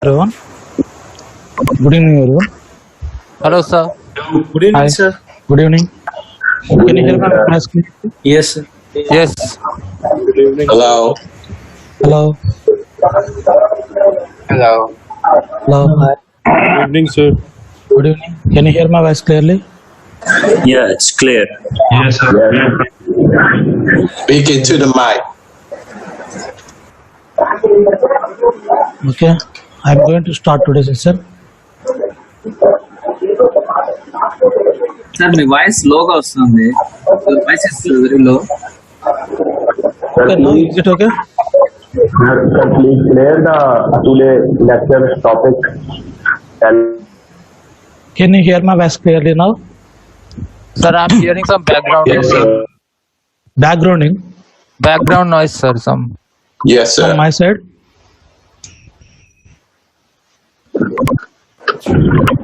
Everyone, good evening, everyone. Hello, sir. Good evening, Hi. sir. Good evening. Can you hear my voice? Yes, sir. Yes. Good evening. Hello. Hello. Hello. Hello. Hi. Good evening, sir. Good evening. Can you hear my voice clearly? Yeah, it's clear. Yes, sir. Speak into the mic. Okay. I'm going to start today's session. Sir me voice లోగా వస్తుంది voice is very low Okay. Now is it okay? Sir, please clear the today lecture topic. And Can you hear my voice clearly now? Sir, I'm hearing some background Yes, noise. sir. Backgrounding Background noise, sir. Some. Yes, sir. from my side.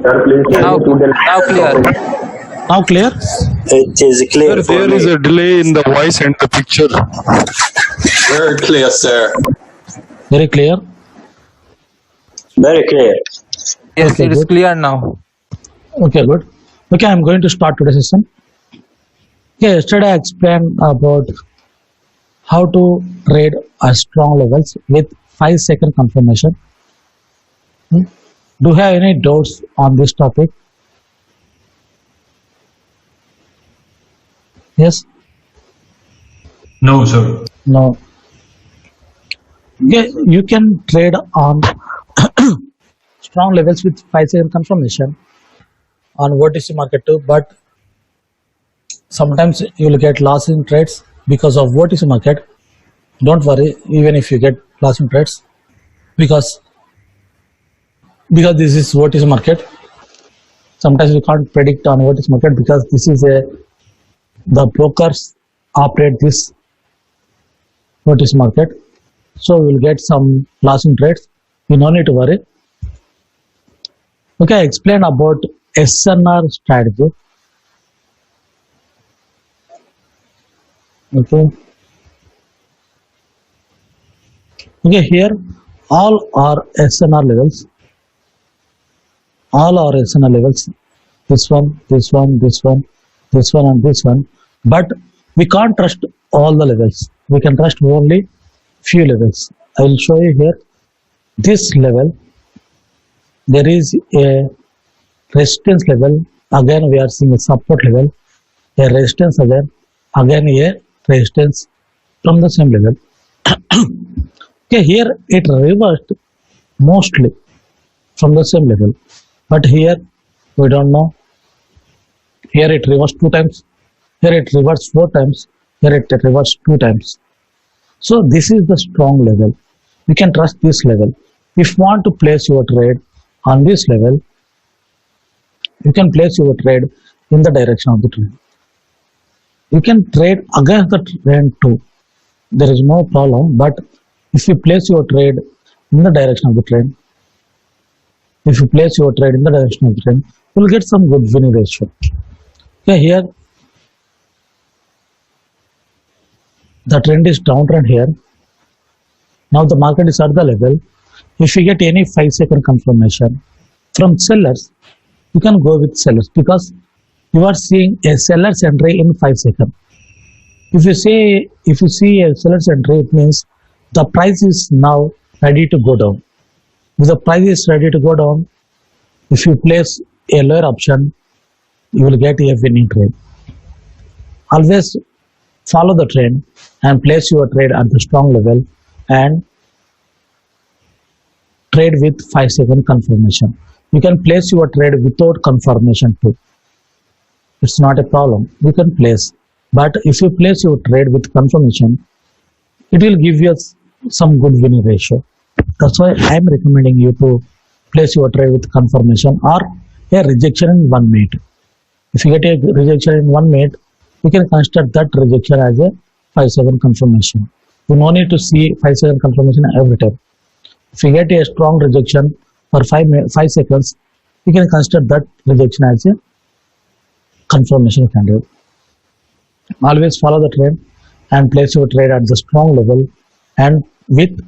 sir, please clear Now, today now clear. topic. Now clear? It is clear Sir, for there me. is a delay in the voice and the picture. Very clear, sir. Very clear. Very clear. Yes, Okay, it is good. clear now. Okay, good. Okay, I'm going to start today's session. Okay, yesterday I explained about how to trade a strong levels with 5-second confirmation. Do you have any doubts on this topic? Yes? No, sir. No. Okay, you can trade on strong levels with 5-second confirmation on OTC market too, but sometimes you will get loss in trades because of OTC market. Don't worry, even if you get loss in trades, because this is OTC market. Sometimes you can't predict on OTC market because this is the brokers operate this OTC market. So we will get some loss in trades. You no need to worry. Okay, I explain about SNR strategy. Okay. Okay, here all are SNR levels. All are SNR levels. This one, this one, this one, this one, and this one. But we can't trust all the levels. We can trust only few levels. I will show you here. This level, there is a resistance level. Again, we are seeing a support level, a resistance again a resistance from the same level. Okay, here it reversed mostly from the same level, but here we don't know. Here it reversed 2 times, here it reversed 4 times, here it reversed 2 times. So this is the strong level. You can trust this level. If you want to place your trade on this level, you can place your trade in the direction of the trend. You can trade against the trend too. There is no problem, but if you place your trade in the direction of the trend, you will get some good winning ratio. Okay, here the trend is downtrend here. Now the market is at the level. If you get any 5-second confirmation from sellers, you can go with sellers because you are seeing a seller's entry in 5 seconds. If you see a seller's entry, it means the price is now ready to go down. If the price is ready to go down, if you place a lower option, you will get a winning trade. Always follow the trend and place your trade at the strong level and trade with 5-second confirmation. You can place your trade without confirmation too. It's not a problem. You can place. But if you place your trade with confirmation, it will give you some good winning ratio. That's why I am recommending you to place your trade with confirmation, or a rejection in 1 minute. If you get a rejection in 1 minute, we can consider that rejection as a 5-second confirmation. You no need to see 5-second confirmation every time. If you get a strong rejection for 5 seconds, you can consider that rejection as a confirmation candle. Always follow the trend and place your trade at the strong level and with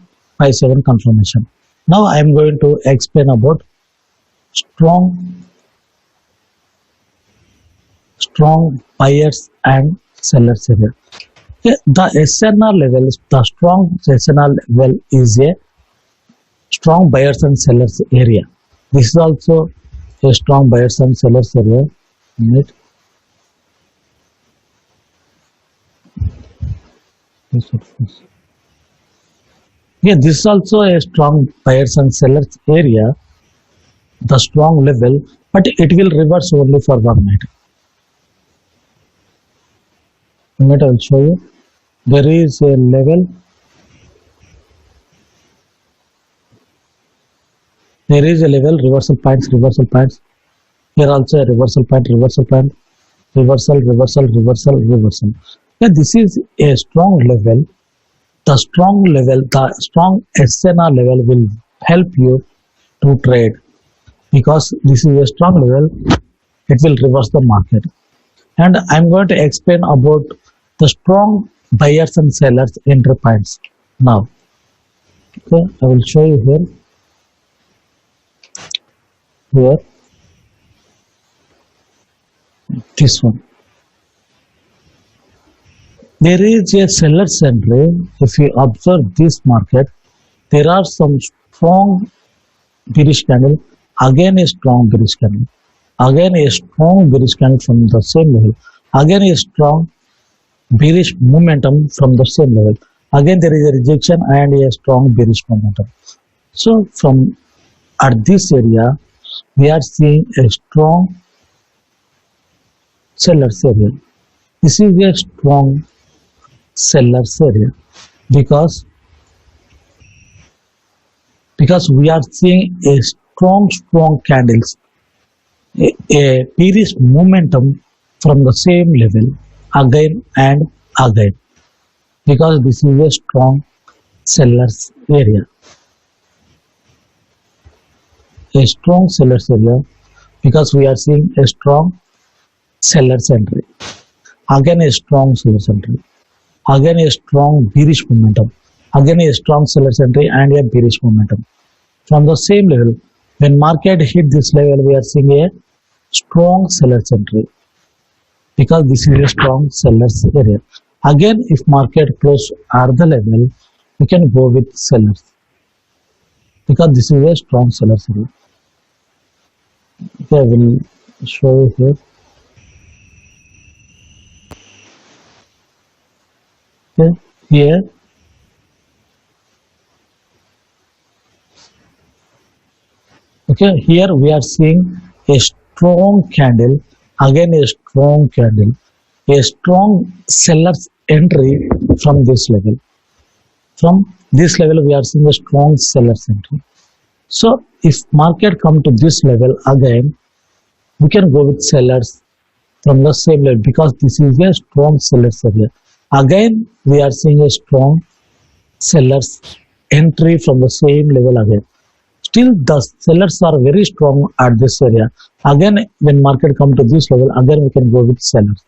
5-second confirmation. Now I am going to explain about strong buyers and sellers area. Okay, the SNR level, the strong SNR level is a strong buyers and sellers area. This is also a strong buyers and sellers area. Right? Yeah, this is also a strong buyers and sellers area, the strong level, but it will reverse only for 1 minute. I will show you. There is a level. There is a level, reversal points. Here also a reversal point, reversal, reversal. Yeah, this is a strong level. The strong SNR level will help you to trade because this is a strong level. It will reverse the market. And I'm going to explain about the strong buyers and sellers entry points now. Okay, I will show you here. This one. There is a seller's entry. If you observe this market, there are some strong bearish candle, again a strong bearish candle, again a strong bearish candle from the same level, again a strong bearish momentum from the same level, again there is a rejection and a strong bearish momentum. So from at this area, we are seeing a strong seller's area. This is a strong seller's area because we are seeing a strong candles, a bearish momentum from the same level again and again, because this is a strong seller's area. A strong seller's area because we are seeing a strong seller's entry, again a strong seller's entry, again a strong bearish momentum, again a strong seller's entry and a bearish momentum from the same level. When market hit this level, we are seeing a strong seller's entry because this is a strong seller's area. Again, if market close at the level, we can go with sellers because this is a strong seller's area. Okay, I will show you here. Okay, here we are seeing a strong candle, again a strong candle, a strong seller's entry from this level. From this level, we are seeing a strong seller's entry. So if market come to this level again, we can go with sellers from the same level because this is a strong seller's area. Again, we are seeing a strong seller's entry from the same level again. Still, the sellers are very strong at this area. Again, when market come to this level, again we can go with sellers.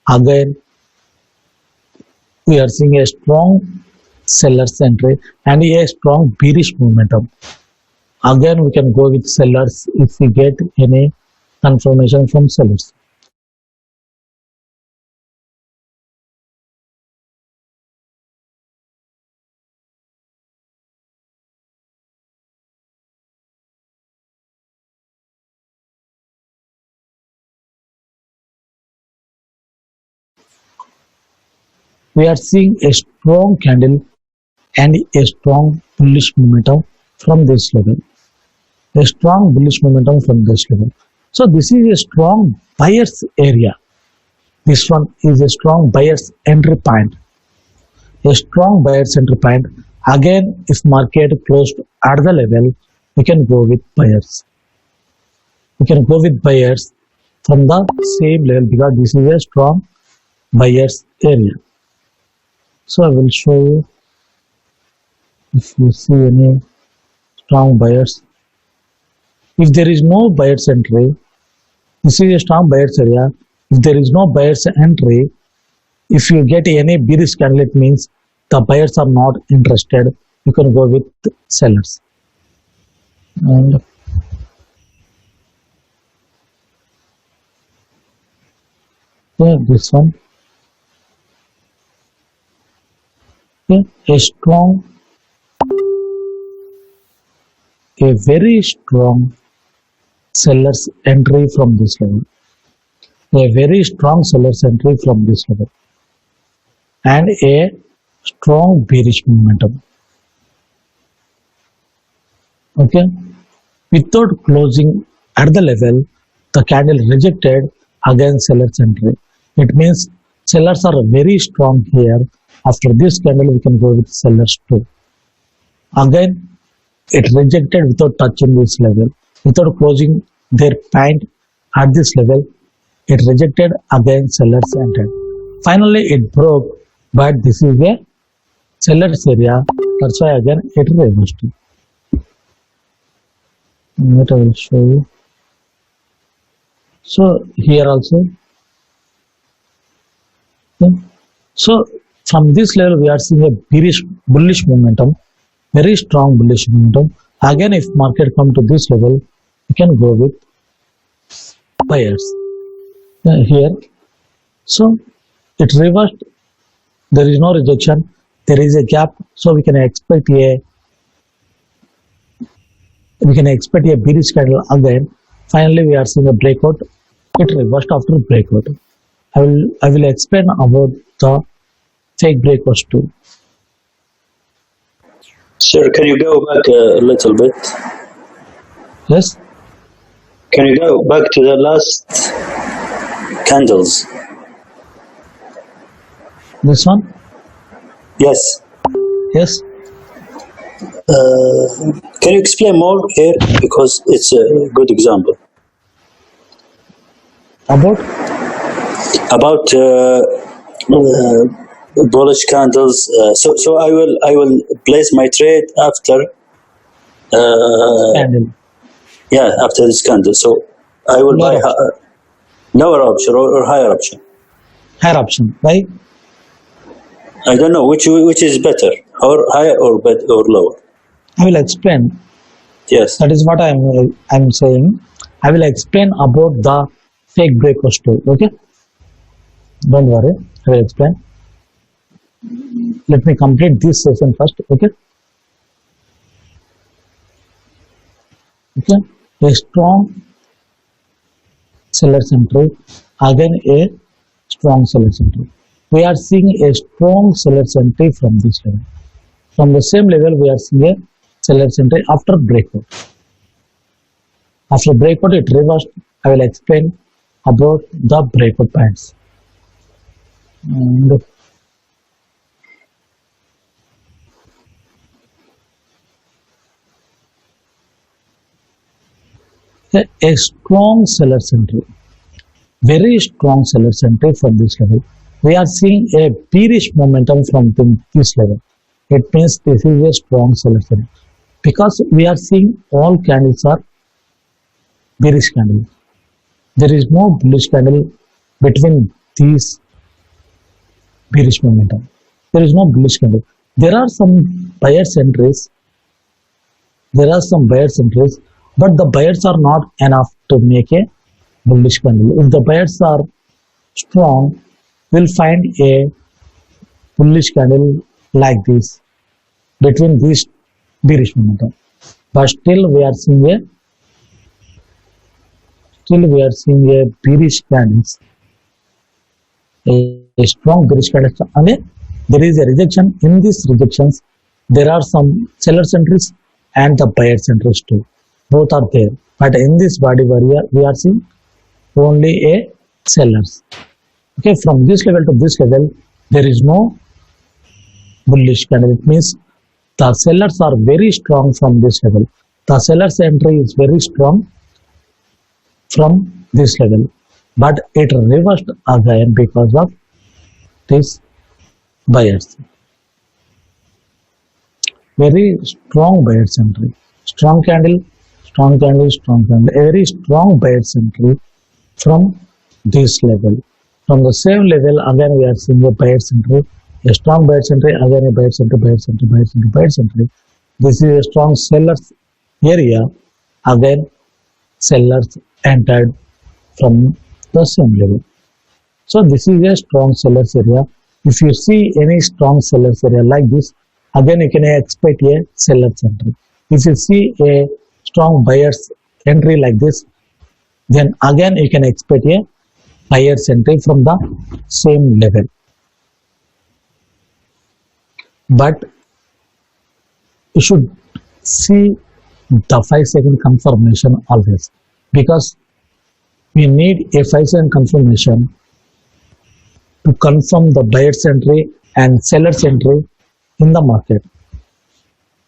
Again, we are seeing a strong seller's entry and a strong bearish momentum. Again, we can go with sellers if we get any confirmation from sellers. We are seeing a strong candle and a strong bullish momentum from this level. A strong bullish momentum from this level. So this is a strong buyer's area. This one is a strong buyer's entry point. A strong buyer's entry point. Again, if market closed at the level, we can go with buyers. we can go with buyers from the same level because this is a strong buyers area. So I will show you if you see any strong buyers. If there is no buyers entry, this is a strong buyers area. If there is no buyers entry, if you get any bearish candle, it means the buyers are not interested. You can go with sellers. And yeah, this one. Yeah, a very strong seller's entry from this level. A very strong seller's entry from this level. And a strong bearish momentum. Okay. Without closing at the level, the candle rejected against seller's entry. It means sellers are very strong here. After this candle, we can go with sellers too. Again, it rejected without touching this level, without closing their point at this level. It rejected against sellers entered. Finally, it broke, but this is a seller's area. That's why again it reversed. What I will show you. So here also. So from this level we are seeing a bullish momentum, very strong bullish momentum. Again, if market come to this level, we can go with buyers here. So it reversed. There is no rejection. There is a gap. So we can expect a bearish candle again. Finally, we are seeing a breakout. It reversed after breakout. I will explain about the fake breakouts too. Sir, can you go back a little bit? Yes. Can you go back to the last candles? This one. Yes. Yes. Can you explain more here? Because it's a good example. About bullish candles. So I will place my trade after. candle. Yeah, after this candle. So I will buy lower option or higher option. Higher option. Right. I don't know which is better, or higher or lower. I will explain. Yes. That is what I'm saying. I will explain about the fake breakouts too. Okay. Don't worry. I will explain. Let me complete this session first. Okay. Okay. A strong seller's entry. Again, a strong seller's entry. We are seeing a strong seller's entry from this level. From the same level, we are seeing a seller's entry after breakout. After breakout, it reversed. I will explain about the breakout points. And a strong seller's entry, very strong seller's entry from this level. We are seeing a bearish momentum from this level. It means this is a strong seller's entry because we are seeing all candles are bearish candles. There is no bullish candle between these bearish momentum. There is no bullish candle. There are some buyers entries. But the buyers are not enough to make a bullish candle. If the buyers are strong, we'll find a bullish candle like this between these bearish momentum. But still we are seeing a bearish candles. A strong bearish candle. And there is a rejection. In these rejections, there are some sellers entries and the buyers entries too. Both are there. But in this body area, we are seeing only a sellers. Okay, from this level to this level, there is no bullish candle. It means the sellers are very strong from this level. The sellers entry is very strong. from this level, but it reversed again because of this buyers. Very strong buyers entry, strong candle, strong candle, strong candle, a very strong buyers entry from this level. From the same level again we are seeing a buyers entry, a strong buyers entry, again a buyers entry, buyers entry, buyers entry, buyers entry. This is a strong sellers area, again sellers entered from the same level. So this is a strong sellers area. If you see any strong sellers area like this, again you can expect a sellers entry. If you see a strong buyers entry like this, then again you can expect a buyers entry from the same level. But you should see the 5-second confirmation always, because we need a 5-second confirmation to confirm the buyer's entry and seller's entry in the market.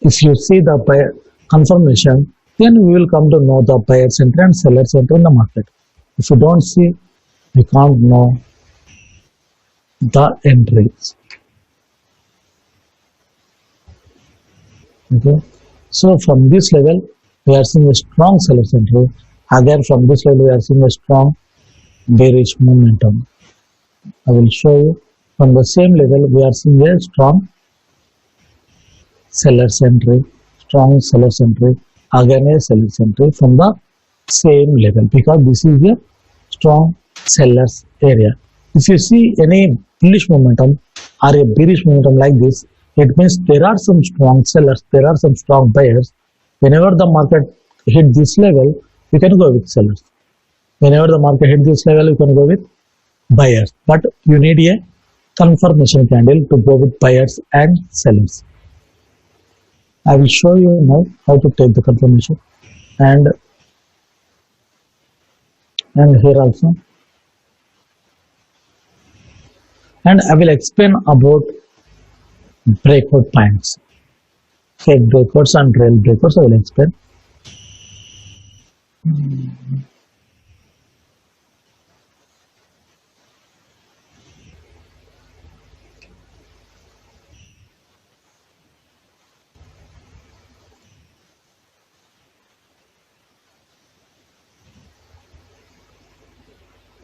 If you see the buyer confirmation, then we will come to know the buyer's entry and seller's entry in the market. If you don't see, we can't know the entries. Okay, so from this level we are seeing a strong seller's entry. Again from this level we are seeing a strong bearish momentum. I will show you. From the same level we are seeing a strong seller's entry, strong seller's entry, again a seller's entry from the same level, because this is a strong sellers area. If you see any bullish momentum or a bearish momentum like this, it means there are some strong sellers, there are some strong buyers. Whenever the market hit this level, you can go with sellers. Whenever the market hit this level, you can go with buyers. But you need a confirmation candle to go with buyers and sellers. I will show you now how to take the confirmation, and here also. And I will explain about breakout points, fake breakouts and real breakouts. I will explain.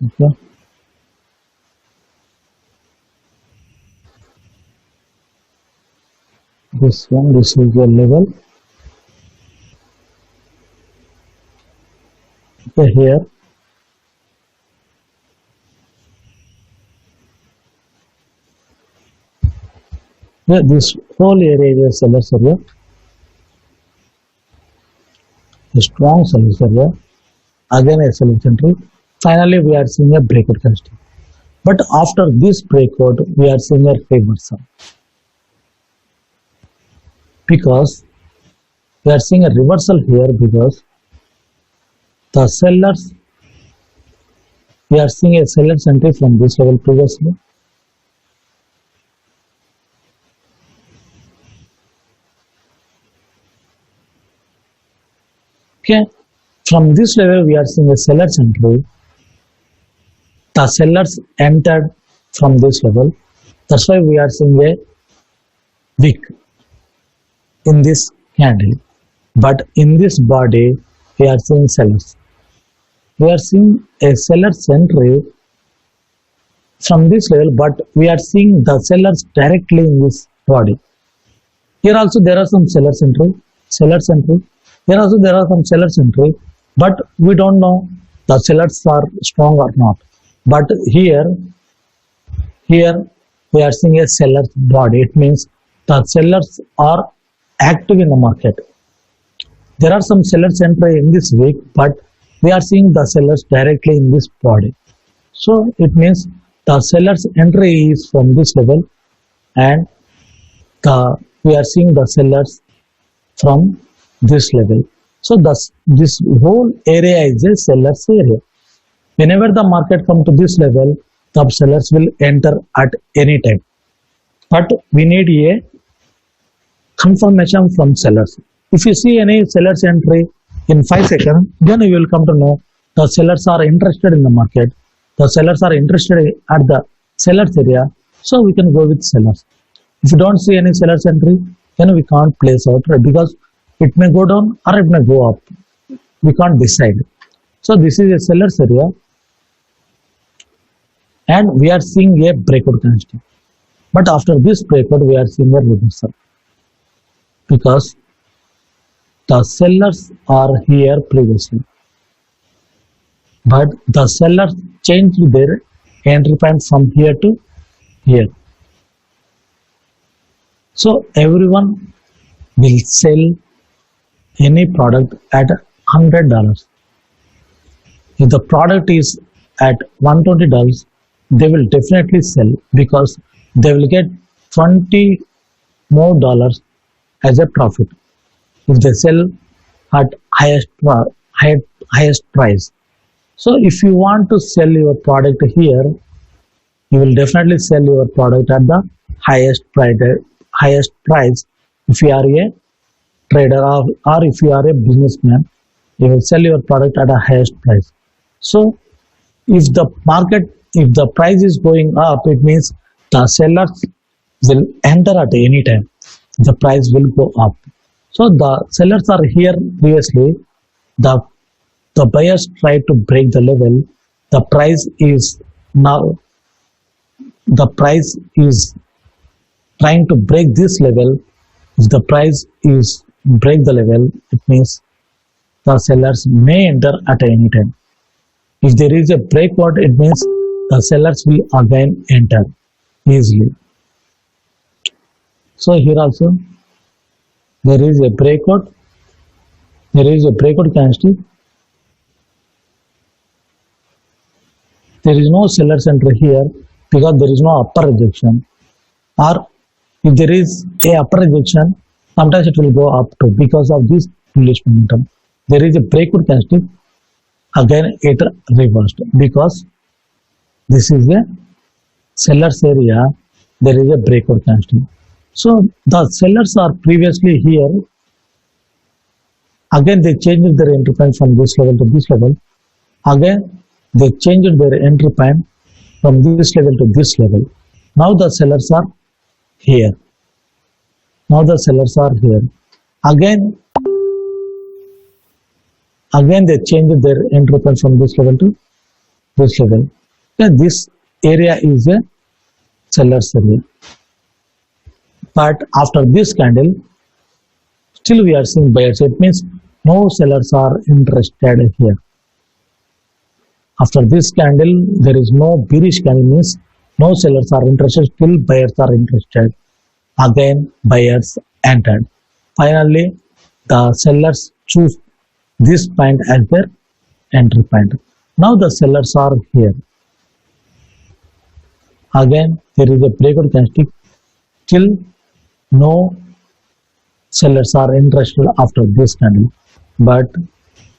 Okay. This one, this is your level. Okay, here. Yeah, this whole area is a seller's area. A strong seller's area. Again a seller's entry. Finally, we are seeing a breakout candlestick. But after this breakout, we are seeing a reversal, because we are seeing a reversal here, because the sellers, we are seeing a seller's entry from this level previously. Okay, from this level we are seeing a seller's entry. The sellers entered from this level. That's why we are seeing a wick in this candle. But in this body, we are seeing sellers. We are seeing a seller's entry from this level, but we are seeing the sellers directly in this body. Here also there are some sellers entry, sellers entry. Here also there are some sellers entry, but we don't know the sellers are strong or not. But here we are seeing a seller's body. It means the sellers are active in the market. There are some sellers entry in this week, but we are seeing the sellers directly in this body. So it means the sellers entry is from this level, and we are seeing the sellers from this level. So this whole area is a seller's area. Whenever the market comes to this level, the sellers will enter at any time. But we need a confirmation from sellers. If you see any seller's entry in 5 seconds, then you will come to know the sellers are interested in the market, the sellers are interested at the sellers area, so we can go with sellers. If you don't see any sellers entry, then we can't place our trade because it may go down or it may go up. We can't decide. So this is a sellers area, and we are seeing a breakout candlestick. But after this breakout, we are seeing a reversal because the sellers are here previously, but the sellers changed their entry point from here to here. So everyone will sell any product at $100. If the product is at $120, they will definitely sell because they will get $20 more as a profit if they sell at highest price. So if you want to sell your product here, you will definitely sell your product at the highest price. If you are a trader or if you are a businessman, you will sell your product at a highest price. So if the price is going up, it means the sellers will enter at any time. The price will go up. So the sellers are here previously. The buyers try to break the level. The price is trying to break this level. If the price is break the level, it means the sellers may enter at any time. If there is a breakout, it means the sellers will again enter easily. So here also there is a breakout. There is a breakout candlestick. There is no sellers entry here because there is no upper rejection. Or if there is a upper rejection, sometimes it will go up too because of this bullish momentum. There is a breakout candlestick. Again it reversed because this is a sellers area. There is a breakout candlestick. So the sellers are previously here. Again they changed their entry point from this level to this level. Again they changed their entry point from this level to this level. Now the sellers are here. Now the sellers are here. Again they changed their entry point from this level to this level. And this area is a sellers area. But after this candle, still we are seeing buyers. It means no sellers are interested here. After this candle, there is no bearish candle, means no sellers are interested, still buyers are interested. Again, buyers entered. Finally, the sellers choose this point as their entry point. Now the sellers are here. Again, there is a breakout candlestick. Still, no sellers are interested after this candle, but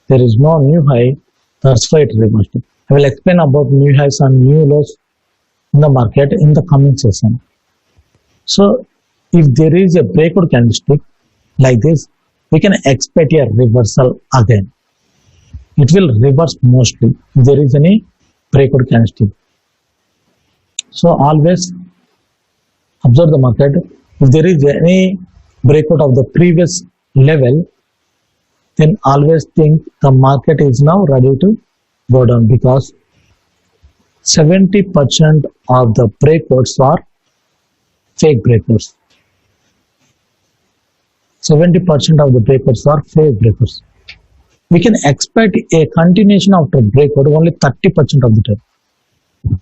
there is no new high. That's why it reversed. I will explain about new highs and new lows in the market in the coming session. So, if there is a breakout candlestick like this, we can expect a reversal again. It will reverse mostly if there is any breakout candlestick. So, always observe the market. If there is any breakout of the previous level, then always think the market is now ready to go down because 70% of the breakouts are fake breakouts. 70% of the breakouts are fake breakouts. We can expect a continuation after breakout only 30% of the time.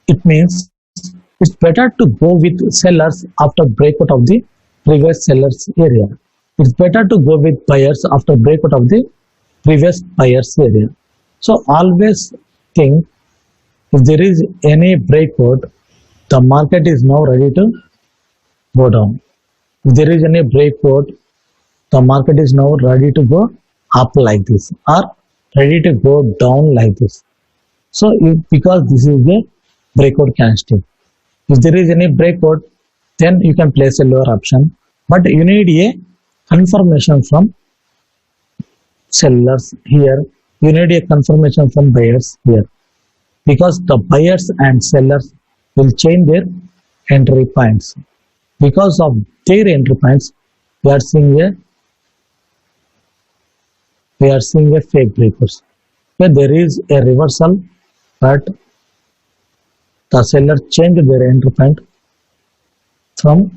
It means it's better to go with sellers after breakout of the previous sellers area. It's better to go with buyers after breakout of the previous buyers area. So always think if there is any breakout, the market is now ready to go down. If there is any breakout, the market is now ready to go up like this or ready to go down like this. So because this is a breakout candlestick. If there is any breakout, then you can place a lower option, but you need a confirmation from sellers here you need a confirmation from buyers here, because the buyers and sellers will change their entry points. Because of their entry points, we are seeing a fake breakers. Where there is a reversal, but the seller changed their entry point from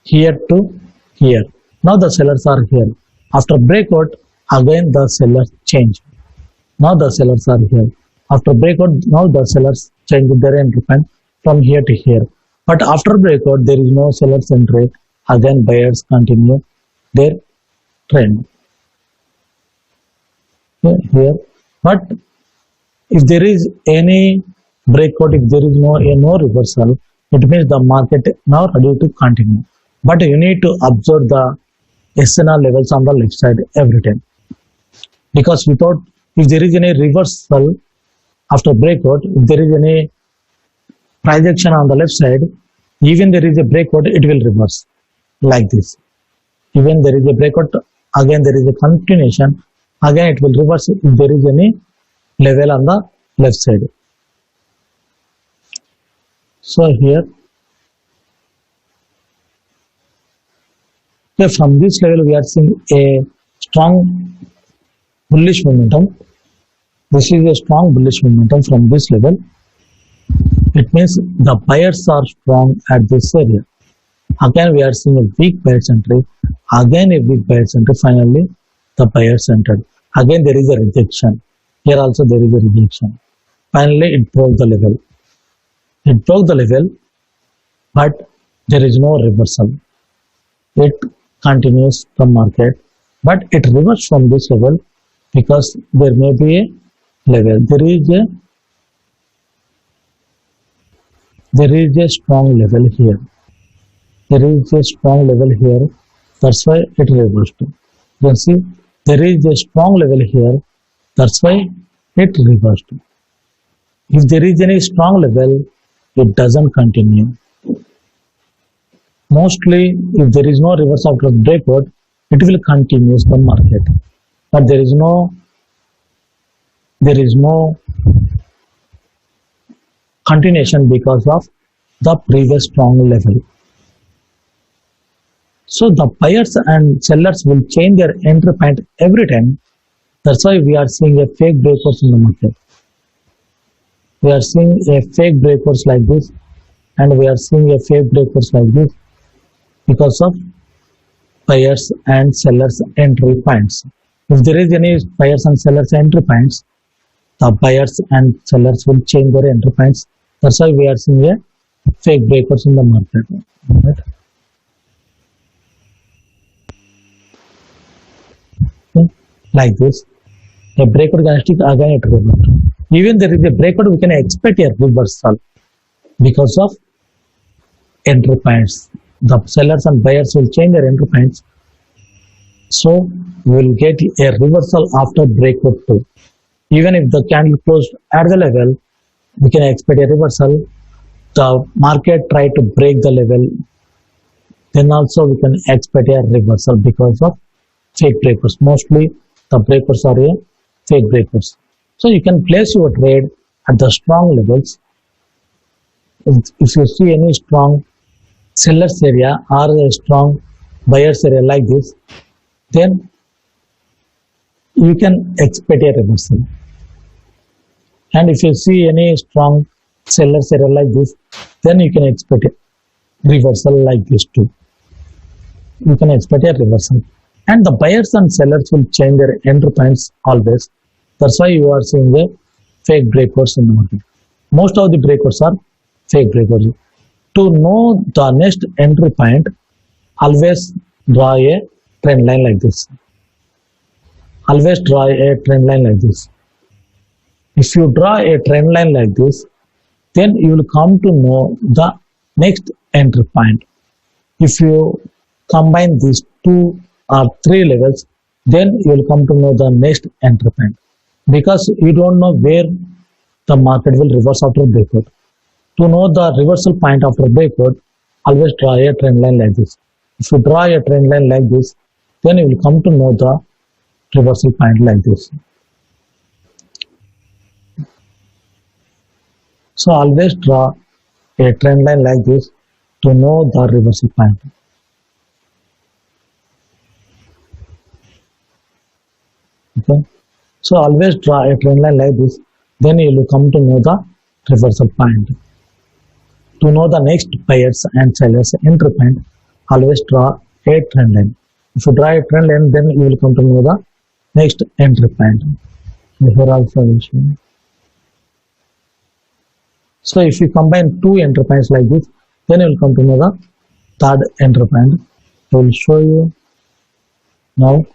here to here. Now the sellers are here. After breakout, again the sellers change. Now the sellers are here. After breakout, now the sellers change their entry point from here to here. But after breakout, there is no sellers entry. Again, buyers continue their trend here. But if there is any breakout, if there is no reversal, it means the market now ready to continue. But you need to observe the SNR levels on the left side every time, because if there is any reversal after breakout, if there is any price action on the left side, even there is a breakout, it will reverse like this. Even there is a breakout, again there is a continuation, again it will reverse if there is any level on the left side. So here, from this level we are seeing a strong bullish momentum. This is a strong bullish momentum from this level. It means the buyers are strong at this area. Again we are seeing a weak buyers entry. Again a weak buyers entry. Finally the buyers entered. Again there is a rejection. Here also there is a rejection. Finally it broke the level. It broke the level, but there is no reversal. It continues the market, but it reversed from this level because there may be a level. There is a strong level here. There is a strong level here. That's why it reversed. You can see there is a strong level here. That's why it reversed. If there is any strong level, it doesn't continue. Mostly, if there is no reverse after breakout, it will continue the market. But there is no continuation because of the previous strong level. So the buyers and sellers will change their entry point every time. That's why we are seeing a fake breakouts in the market. We are seeing a fake breakouts like this, and we are seeing a fake breakouts like this because of buyers and sellers entry points. If there is any buyers and sellers entry points, the buyers and sellers will change their entry points. That's why we are seeing a fake breakouts in the market. Right? Like this, a breakout can stick, again it reversed. Even there is a breakout, we can expect a reversal because of entry points. The sellers and buyers will change their entry points, so we will get a reversal after breakout too. Even if the candle closed at the level, we can expect a reversal. The market try to break the level, then also we can expect a reversal because of fake breakers. Mostly the breakers are a fake breakers. So you can place your trade at the strong levels. If you see any strong sellers area or a strong buyers area like this, then you can expect a reversal. And if you see any strong sellers area like this, then you can expect a reversal like this too. You can expect a reversal. And the buyers and sellers will change their entry points always. That's why you are seeing the fake breakers in the market. Most of the breakers are fake breakers. To know the next entry point, always draw a trend line like this. Always draw a trend line like this. If you draw a trend line like this, then you will come to know the next entry point. If you combine these 2 or 3 levels, then you will come to know the next entry point. Because you don't know where the market will reverse after breakout. To know the reversal point after breakout, always draw a trend line like this. If you draw a trend line like this, then you will come to know the reversal point like this. So always draw a trend line like this to know the reversal point. Okay. So always draw a trend line like this, then you will come to know the reversal point. To know the next buyers and sellers entry point, always draw a trend line. If you draw a trend line, then you will come to know the next entry point. Here also I will show you. So if you combine two entry points like this, then you will come to know the third entry point. I will show you now.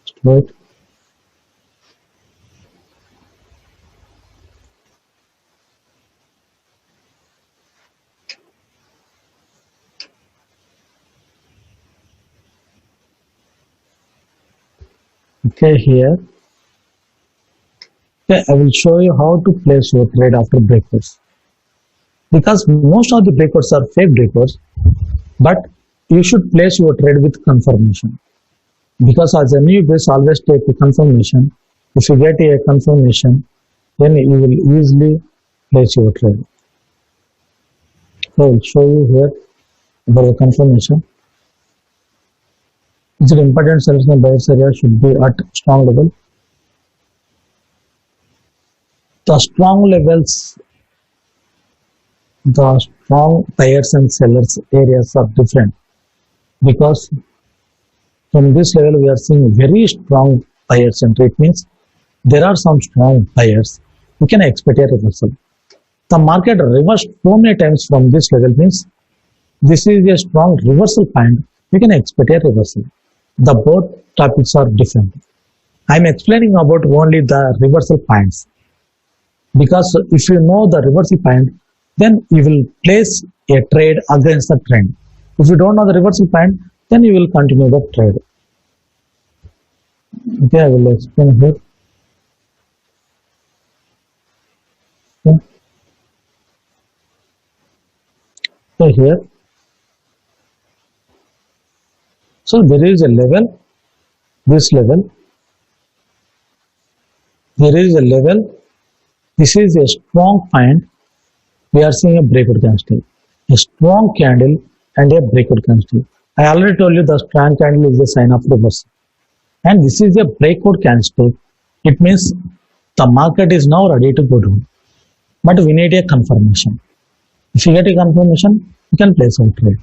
Just wait. Okay, here. Okay, I will show you how to place your trade after breakouts. Because most of the breakouts are fake breakouts, but you should place your trade with confirmation. Because as a newbie, always take a confirmation. If you get a confirmation, then you will easily place your trade. So I will show you here about the confirmation. It's important sellers and buyers area should be at strong level. The strong levels, the strong buyers and sellers areas are different, because from this level we are seeing very strong buyers entry. It means there are some strong buyers. We can expect a reversal. The market reversed so many times from this level, means this is a strong reversal point. We can expect a reversal. The both topics are different. I am explaining about only the reversal points, because if you know the reversal point, then you will place a trade against the trend. If you don't know the reversal point, then you will continue the trade. Okay, I will explain here. Okay. So here, so there is a level, this level, there is a level, this is a strong point, we are seeing a breakout candle, a strong candle and a breakout candle. I already told you the strong candle is a sign of reversal, and this is a breakout candle. It means the market is now ready to go down, but we need a confirmation. If you get a confirmation, you can place our trade.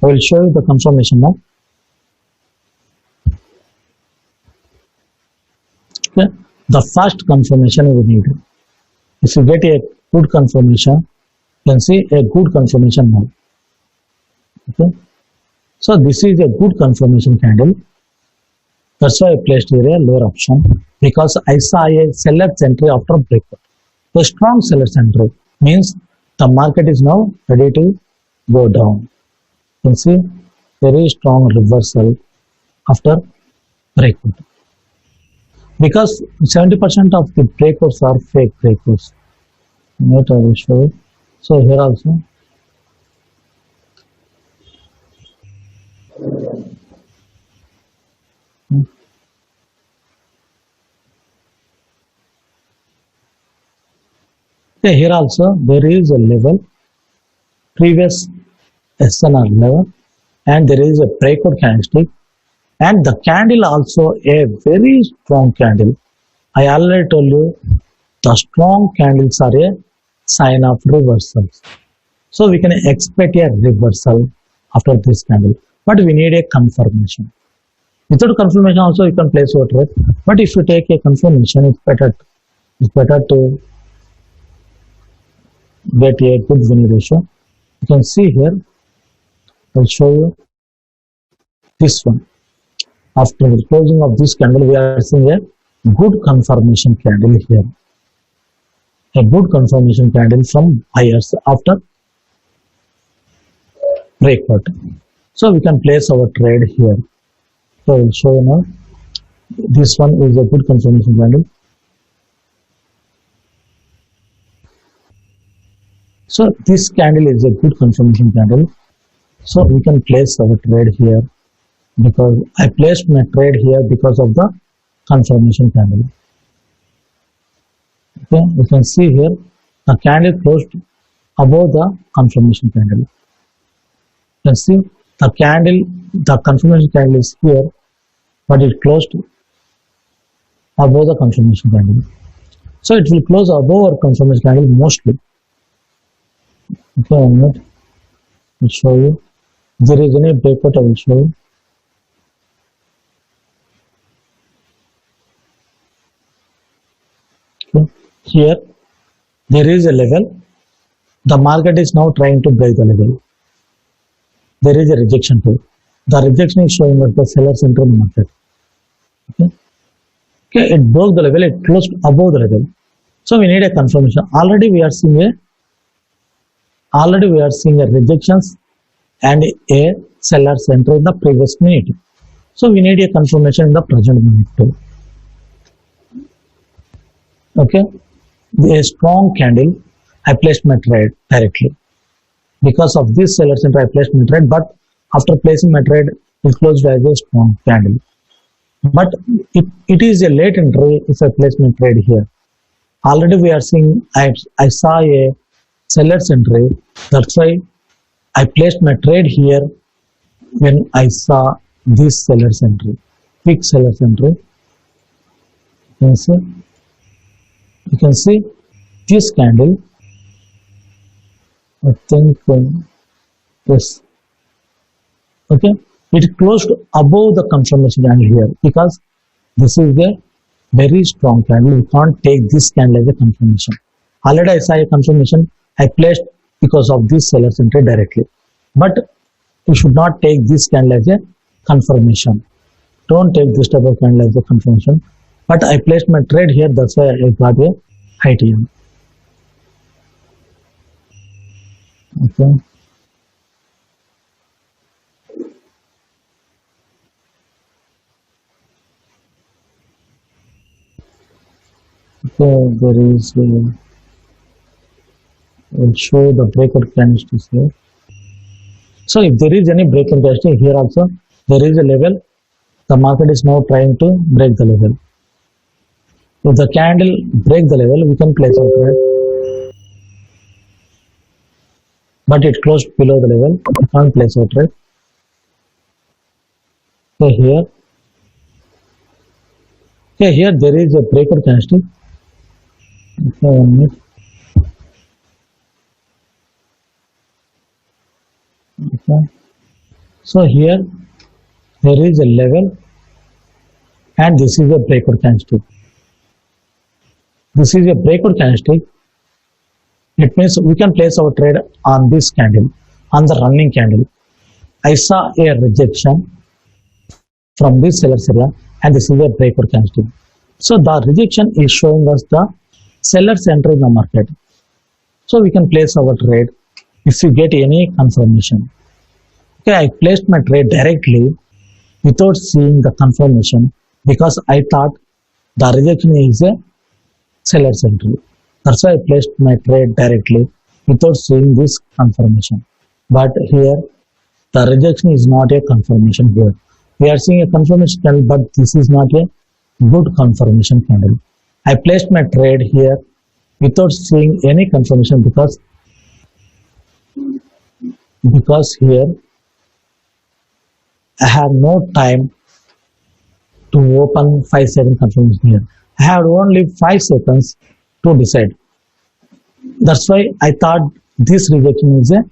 I will show you the confirmation now. Okay. The first confirmation we need. If you get a good confirmation, you can see a good confirmation now. Okay. So this is a good confirmation candle. That's why I placed here a lower option, because I saw a seller's entry after breakout. The strong seller's entry means the market is now ready to go down. You can see very strong reversal after breakout. Because 70% of the breakouts are fake breakouts. Wait, I will show you. So here also. Okay, here also there is a level, previous SNR level, and there is a breakout candlestick, and the candle also a very strong candle. I already told you the strong candles are a sign of reversals. So we can expect a reversal after this candle, but we need a confirmation. Without confirmation also you can place your trade, but if you take a confirmation, it's better to get a good win ratio. You can see here, I'll show you this one. After the closing of this candle, we are seeing a good confirmation candle here. A good confirmation candle from buyers after breakout. So we can place our trade here. So I will show you now. This one is a good confirmation candle. So this candle is a good confirmation candle. So we can place our trade here, because I placed my trade here because of the confirmation candle. Okay, you can see here The candle closed above the confirmation candle. You can see the candle, the confirmation candle is here, but it closed above the confirmation candle. So it will close above our confirmation candle mostly. Okay, 1 minute. I'll show you. If there is any breakout, I will show you. Okay. Here there is a level. The market is now trying to break the level. There is a rejection too. The rejection is showing that the sellers enter the market. Okay. Okay, it broke the level, it closed above the level. So we need a confirmation. Already we are seeing a rejections and a seller's entry in the previous minute. So we need a confirmation in the present minute too. Okay, a strong candle, I placed my trade directly. Because of this seller's entry, I placed my trade, but after placing my trade, it closed as a strong candle. But it is a late entry if I place my trade here. Already we are seeing, I saw a seller's entry. That's why I placed my trade here when I saw this seller's entry, quick seller's entry. You can see this candle. I think yes. Okay, it closed above the confirmation candle here because this is a very strong candle. You can't take this candle as a confirmation. Already I saw a confirmation. I placed because of this seller's entry directly. But you should not take this candle as a confirmation. Don't take this type of candle as a confirmation. But I placed my trade here. That's why I got a ITM. Okay. Okay, there is will show the breakout candlesticks here. So if there is any breakout candlestick here also, there is a level. The market is now trying to break the level. If the candle break the level, we can place our trade. But it closed below the level. We can't place our trade. So here. Okay, here there is a breakout candlestick. Okay, 1 minute. Okay. So here there is a level and this is a breakout candlestick. This is a breakout candlestick. It means we can place our trade on this candle, on the running candle. I saw a rejection from this seller's area and this is a breakout candlestick. So the rejection is showing us the seller's entry in the market. So we can place our trade if you get any confirmation. Okay, I placed my trade directly without seeing the confirmation because I thought the rejection is a seller's entry. That's why I placed my trade directly without seeing this confirmation. But here the rejection is not a confirmation here. We are seeing a confirmation candle, but this is not a good confirmation candle. I placed my trade here without seeing any confirmation because here I have no time to open 5-second confirmation here. I had only 5 seconds to decide. That's why I thought this rejection is a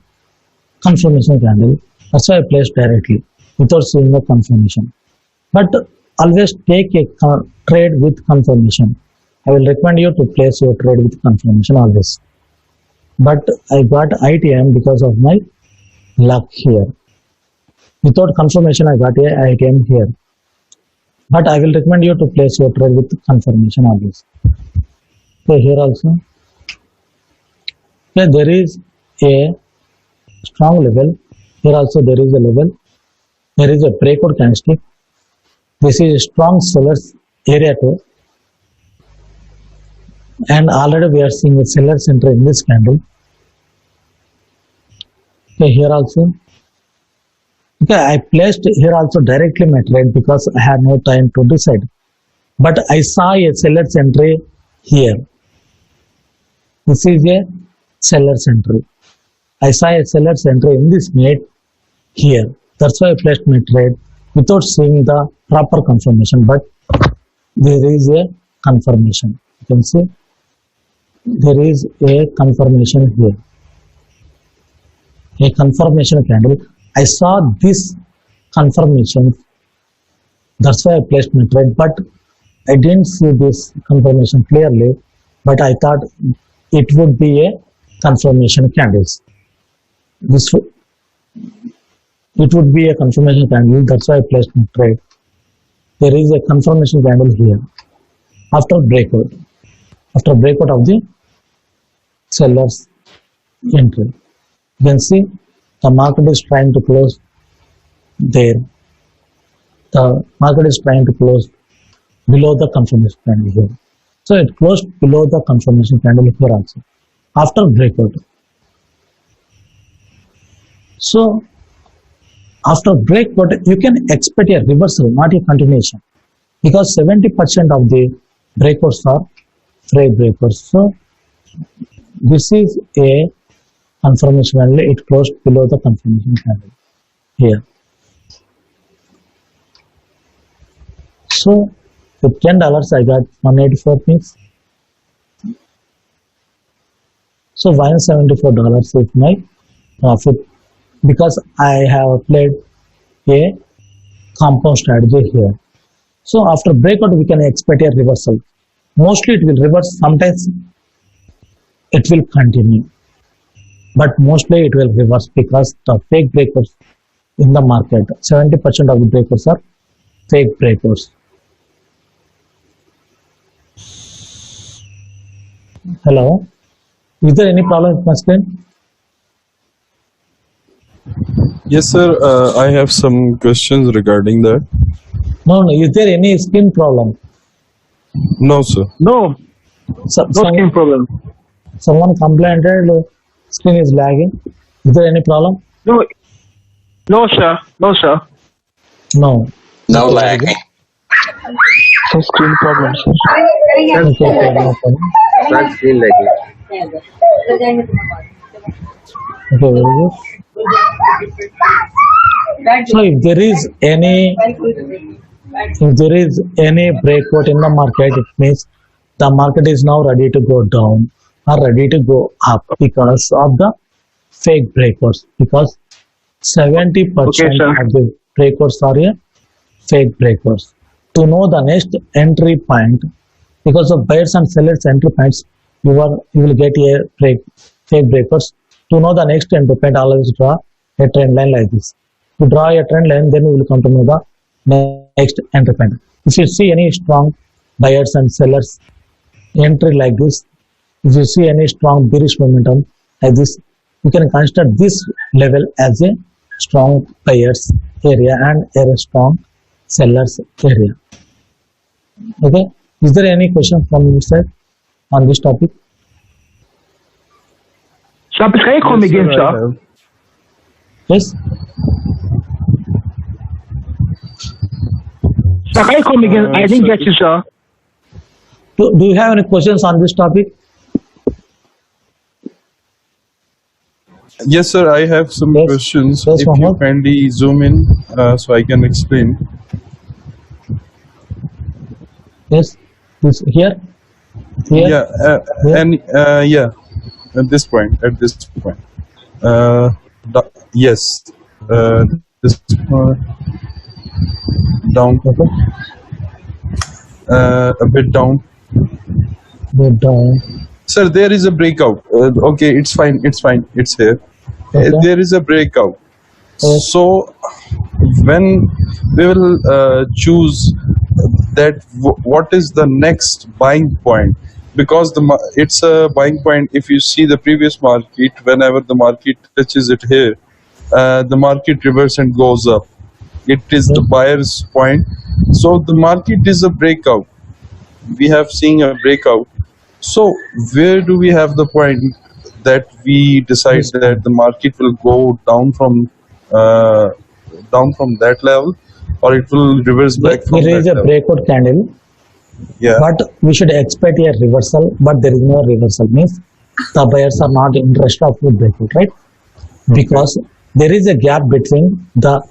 confirmation candle. That's why I placed directly without seeing the confirmation. But always take a trade with confirmation. I will recommend you to place your trade with confirmation always. But I got ITM because of my luck here. Without confirmation, I got a ITM here. But I will recommend you to place your trade with confirmation always. Okay, here also. Okay, there is a strong level. Here also there is a level. There is a breakout candlestick. This is a strong seller's area too. And already we are seeing a seller's entry in this candle. Okay, here also. Okay, I placed here also directly my trade because I had no time to decide. But I saw a seller's entry here. This is a seller's entry. I saw a seller's entry in this mate here. That's why I placed my trade without seeing the proper confirmation. But there is a confirmation. You can see there is a confirmation here. A confirmation candle. I saw this confirmation. That's why I placed my trade. But I didn't see this confirmation clearly. But I thought it would be a confirmation candles. It would be a confirmation candle. That's why I placed my trade. There is a confirmation candle here. After breakout of the seller's entry, you can see the market is trying to close there. The market is trying to close below the confirmation candle here. So it closed below the confirmation candle here also after breakout. So after breakout, you can expect a reversal, not a continuation, because 70% of the breakouts are fake breakouts. So this is a confirmation candle. It closed below the confirmation candle here. So with $10, I got 184 pips. So $174 is my profit because I have played a compound strategy here. So after breakout, we can expect a reversal. Mostly it will reverse. Sometimes it will continue, but mostly it will reverse because the fake breakers in the market, 70% of the breakers are fake breakers. Hello, is there any problem with my screen? Yes, sir. I have some questions regarding that. No, is there any screen problem? No, sir. No, no screen problem. Someone complained that screen is lagging. Is there any problem? No, no, sir. No, sir. No. No lagging. No screen problem, sir. Okay, no problem. Not feel like it. Okay, very good. So if there is any breakout in the market, it means the market is now ready to go down or ready to go up because of the fake breakouts. Because 70% of the breakouts are a fake breakouts. To know the next entry point, because of buyers and sellers entry points, you will get a fake breakers. To know the next entry point, always draw a trend line like this. To draw a trend line, then we will come to know the next entry point. If you see any strong buyers and sellers entry like this, if you see any strong bearish momentum like this, you can consider this level as a strong buyers area and a strong sellers area. Okay, is there any question from your side on this topic? Sir, please can you come again, I sir? have. Yes. Sir, can you come again? I didn't get you, sir. Do you have any questions on this topic? Yes, sir. I have some Yes. questions. Yes, If you Mohammed. kindly zoom in, so I can explain. Yes. This here. Here. Yeah, Yeah. and yeah, at this point. Yes, this down, Okay. a bit down. Good down. Sir, there is a breakout. Okay, it's fine. It's here. Okay. There is a breakout. Yes. So when we will choose that what is the next buying point, because it's a buying point. If you see the previous market, whenever the market touches it here, the market reverses and goes up. It is the buyer's point. So the market is a breakout. We have seen a breakout. So where do we have the point that we decide that the market will go down from that level, or it will reverse back from There is that a level? breakout candle, Yeah. but we should expect a reversal. But there is no reversal. Means the buyers are not interested of the breakout, right? Because there is a gap between the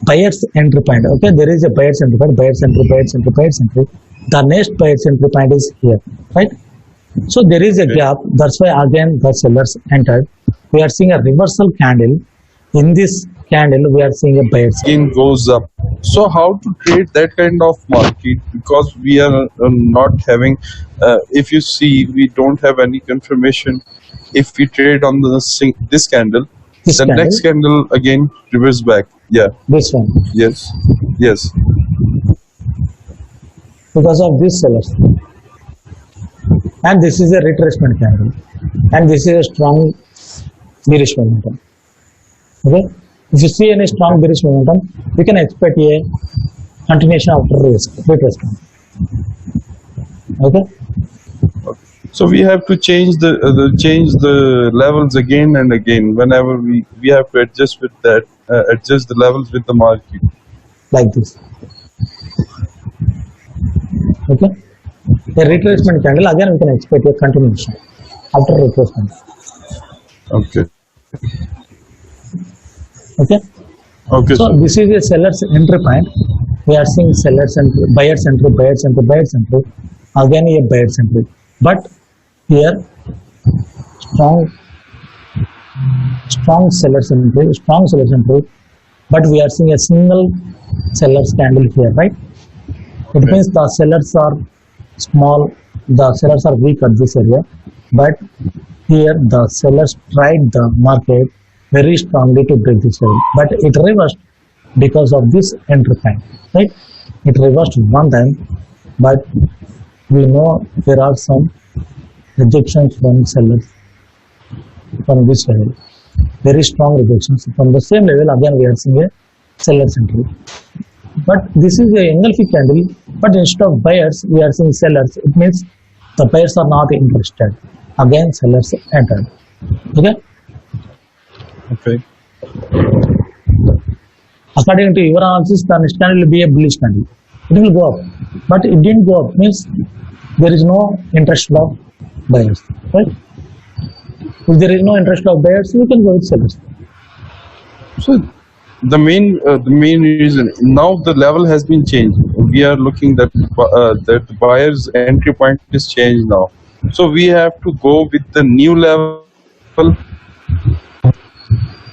buyer's entry point. Okay, there is a buyer's entry point, buyer's entry, buyer's entry, buyer's entry. The next buyer's entry point is here, right? So there is a gap. That's why again the sellers entered. We are seeing a reversal candle. In this candle, we are seeing a buyer's. Again goes up. So how to trade that kind of market? Because we are not having, if you see, we don't have any confirmation. If we trade on this candle, This the candle? next candle again reverse back. Yeah. This one, Yes. Yes. because of these sellers. And this is a retracement candle. And this is a strong bearish momentum. Okay. If you see any strong bearish momentum, we can expect a continuation after retracement. Okay. So we have to change the levels again and again whenever we have to adjust with that, adjust the levels with the market. Like this. Okay. A retracement candle, again we can expect a continuation after retracement. Okay. Okay. Okay. So sir. this is a seller's entry point. We are seeing sellers entry, buyer's entry, buyer's entry, buyer's entry. Again a buyer's entry. But here strong sellers entry. But we are seeing a single seller's candle here, right? It means the sellers are small, the sellers are weak at this area. But here the sellers tried the market very strongly to break this level, but it reversed because of this entry point, right? It reversed one time, but we know there are some rejections from sellers from this level, very strong rejections from the same level. Again we are seeing a seller's entry, but this is a engulfing candle, but instead of buyers we are seeing sellers. It means the buyers are not interested. Again sellers entered. Okay. Okay. According to your analysis, the next candle will be a bullish candle. It will go up, but it didn't go up. Means there is no interest of buyers, right? If there is no interest of buyers, we can go with sellers. So the main reason now the level has been changed. We are looking that that the buyer's entry point is changed now. So we have to go with the new level.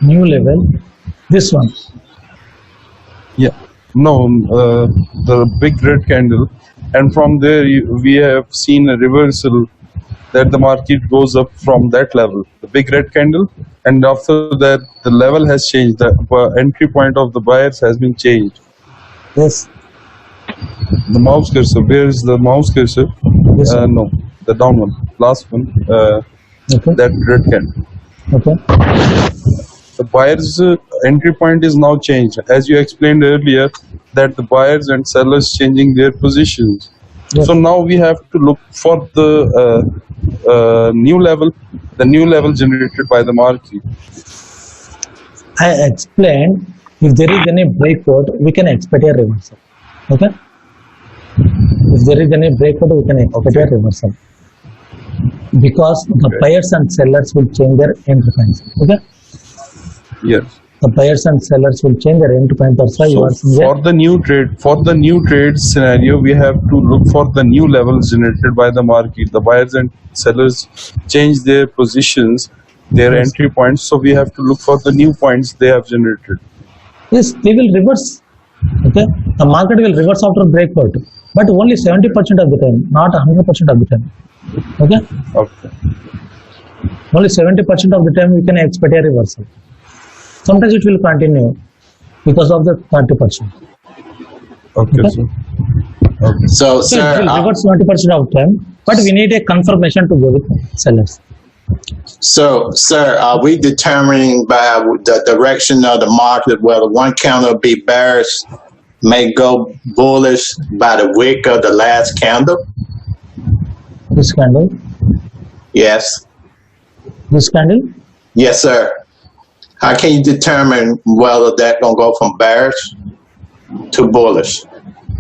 New level, this one. Yeah. No, the big red candle, and from there we have seen a reversal that the market goes up from that level, the big red candle, and after that the level has changed. The entry point of the buyers has been changed. Yes, The mouse cursor. Where is the mouse cursor? This one. No, the down one, last one. Okay. That red candle. Okay. The buyer's entry point is now changed, as you explained earlier, that the buyers and sellers changing their positions. Yes. So now we have to look for the new level generated by the market. I explained if there is any breakout, we can expect a reversal. Okay. If there is any breakout, we can expect a reversal because the buyers and sellers will change their entry points. Okay. Yes. The buyers and sellers will change their entry point. That's why you are seeing For the new trade scenario, we have to look for the new levels generated by the market. The buyers and sellers change their positions, their Yes. entry points. So we have to look for the new points they have generated. Yes, they will reverse. Okay, the market will reverse after breakout, but only 70% of the time, not 100% of the time. Okay, Okay. only 70% of the time we can expect a reversal. Sometimes it will continue because of the 30%. Okay. Okay. So. Okay. So, So sir, it will reverse 70% of the time, but we need a confirmation to go with sellers. so, sir, are we determining by the direction of the market whether one candle will be bearish may go bullish by the wick of the last candle? This candle, Yes. this candle, Yes, sir. How can you determine whether that's going to go from bearish to bullish?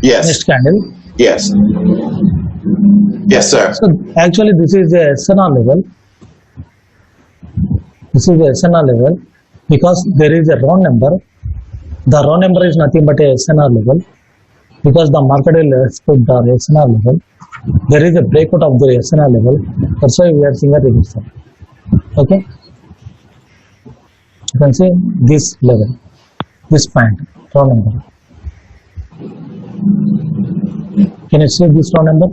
Yes. next candle. Yes. Yes, sir. So actually this is a SNR level. This is the SNR level because there is a round number. The round number is nothing but a SNR level because the market will expect the SNR level. There is a breakout of the SNR level. That's why we are seeing a reversal. Okay. You can see this level, this point, round number. Can you see this round number?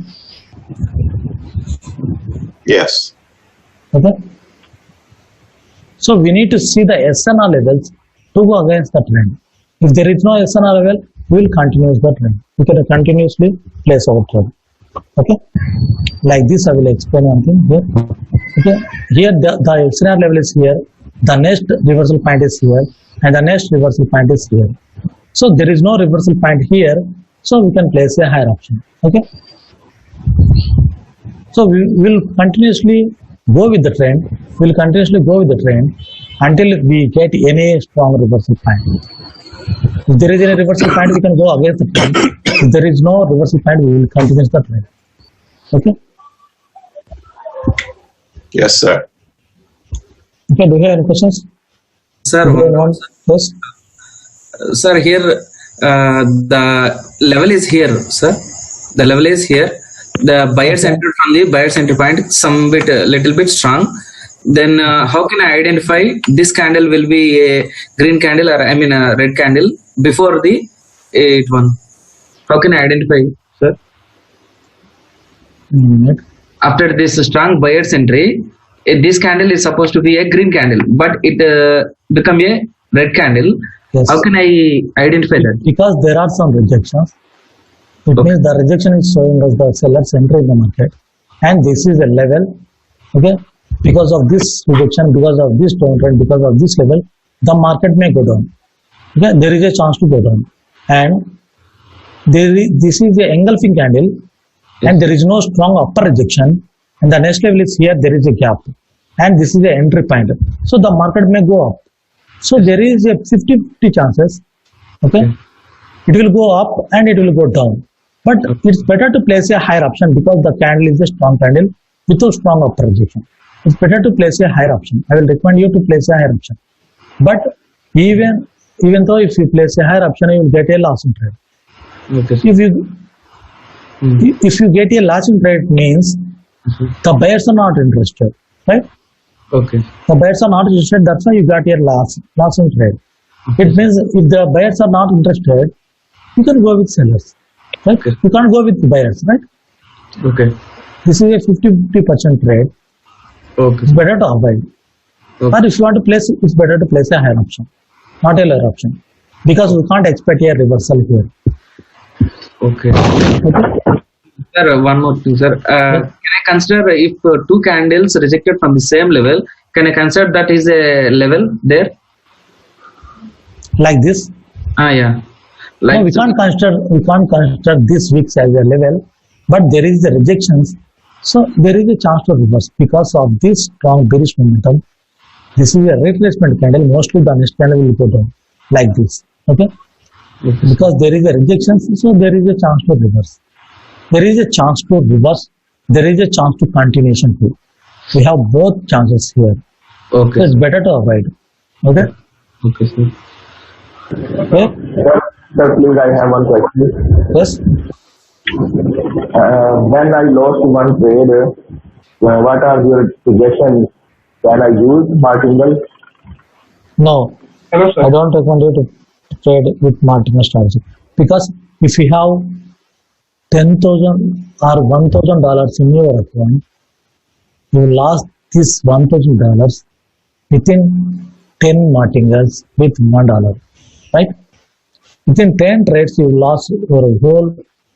Yes. Okay. So we need to see the SNR levels to go against the trend. If there is no SNR level, we will continue the trend. We can continuously place our trend. Okay. Like this, I will explain one thing here. Okay. Here the SNR level is here. The next reversal point is here, and the next reversal point is here. So there is no reversal point here, so we can place a higher option. Okay. So we will continuously go with the trend. We will continuously go with the trend until we get any strong reversal point. If there is any reversal point, we can go against the trend. If there is no reversal point, we will continue the trend. Okay. Yes, sir. Okay. Do you have any questions? Sir, Do you want? Yes. sir, here the level is here, sir. The level is here. The buyers entered from the buyer's entry point, some bit, little bit strong. Then how can I identify this candle will be a green candle or I mean a red candle before the 8-1? How can I identify, sir? Minute. After this strong buyer's entry, this candle is supposed to be a green candle, but it become a red candle. Yes. How can I identify that? Because there are some rejections. It Okay. means the rejection is showing us the seller's entry in the market, and this is a level. Okay. Because of this rejection, because of this downtrend, because of this level, the market may go down. Okay. There is a chance to go down, and this is a engulfing candle, and there is no strong upper rejection. And the next level is here. There is a gap, and this is the entry point. So the market may go up. So there is a 50-50 chances. Okay. It will go up and it will go down. But it's better to place a higher option because the candle is a strong candle with a strong upper rejection. It's better to place a higher option. I will recommend you to place a higher option. But even though if you place a higher option, you will get a loss in trade. Okay. If you get a loss in trade, means the buyers are not interested, right? Okay. The buyers are not interested. That's why you got a loss in trade. It means if the buyers are not interested, you can go with sellers, right? Okay. You can't go with buyers, right? Okay. This is a 50-50% trade. Okay. It's better to avoid. Okay. But if you want to place, it's better to place a higher option, not a lower option, because we can't expect a reversal here. Okay. Okay? Sir, one more thing, sir. Can I consider if two candles rejected from the same level, can I consider that is a level there? Like this. Yeah. Like No, we can't consider this week's as a level, but there is the rejections. So there is a chance to reverse because of this strong bearish momentum. This is a retracement candle. Mostly the next candle will go down like this. Okay. Okay. Because there is a rejection, so there is a chance to reverse. There is a chance to reverse. There is a chance to continuation too. We have both chances here. Okay. So it's better to avoid. Okay. Okay, sir. Okay. Sir, please, I have one question. Yes. When I lost one trade, what are your suggestions? Can I use martingale? No. Hello, I don't recommend you to trade with martingale strategy because if you have $10,000 or $1,000 in your account, you lost this $1,000 within 10 martingales with $1, right? Within 10 trades, you lost your whole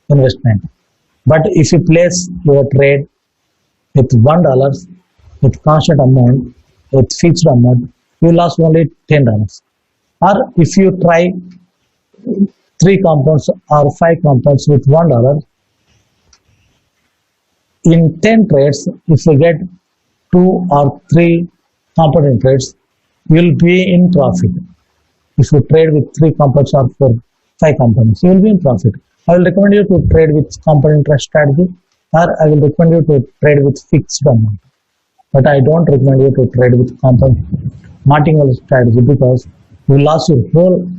investment. But if you place your trade with $1 with constant amount, with fixed amount, you lost only $10. Or if you try 3 compounds or 5 compounds with $1, in 10 trades, if you get 2 or 3 compounding trades, you will be in profit. If you trade with 3 compounds or 5 compounds, you will be in profit. I will recommend you to trade with compound interest strategy, or I will recommend you to trade with fixed amount. but I don't recommend you to trade with compound martingale strategy because you lost your whole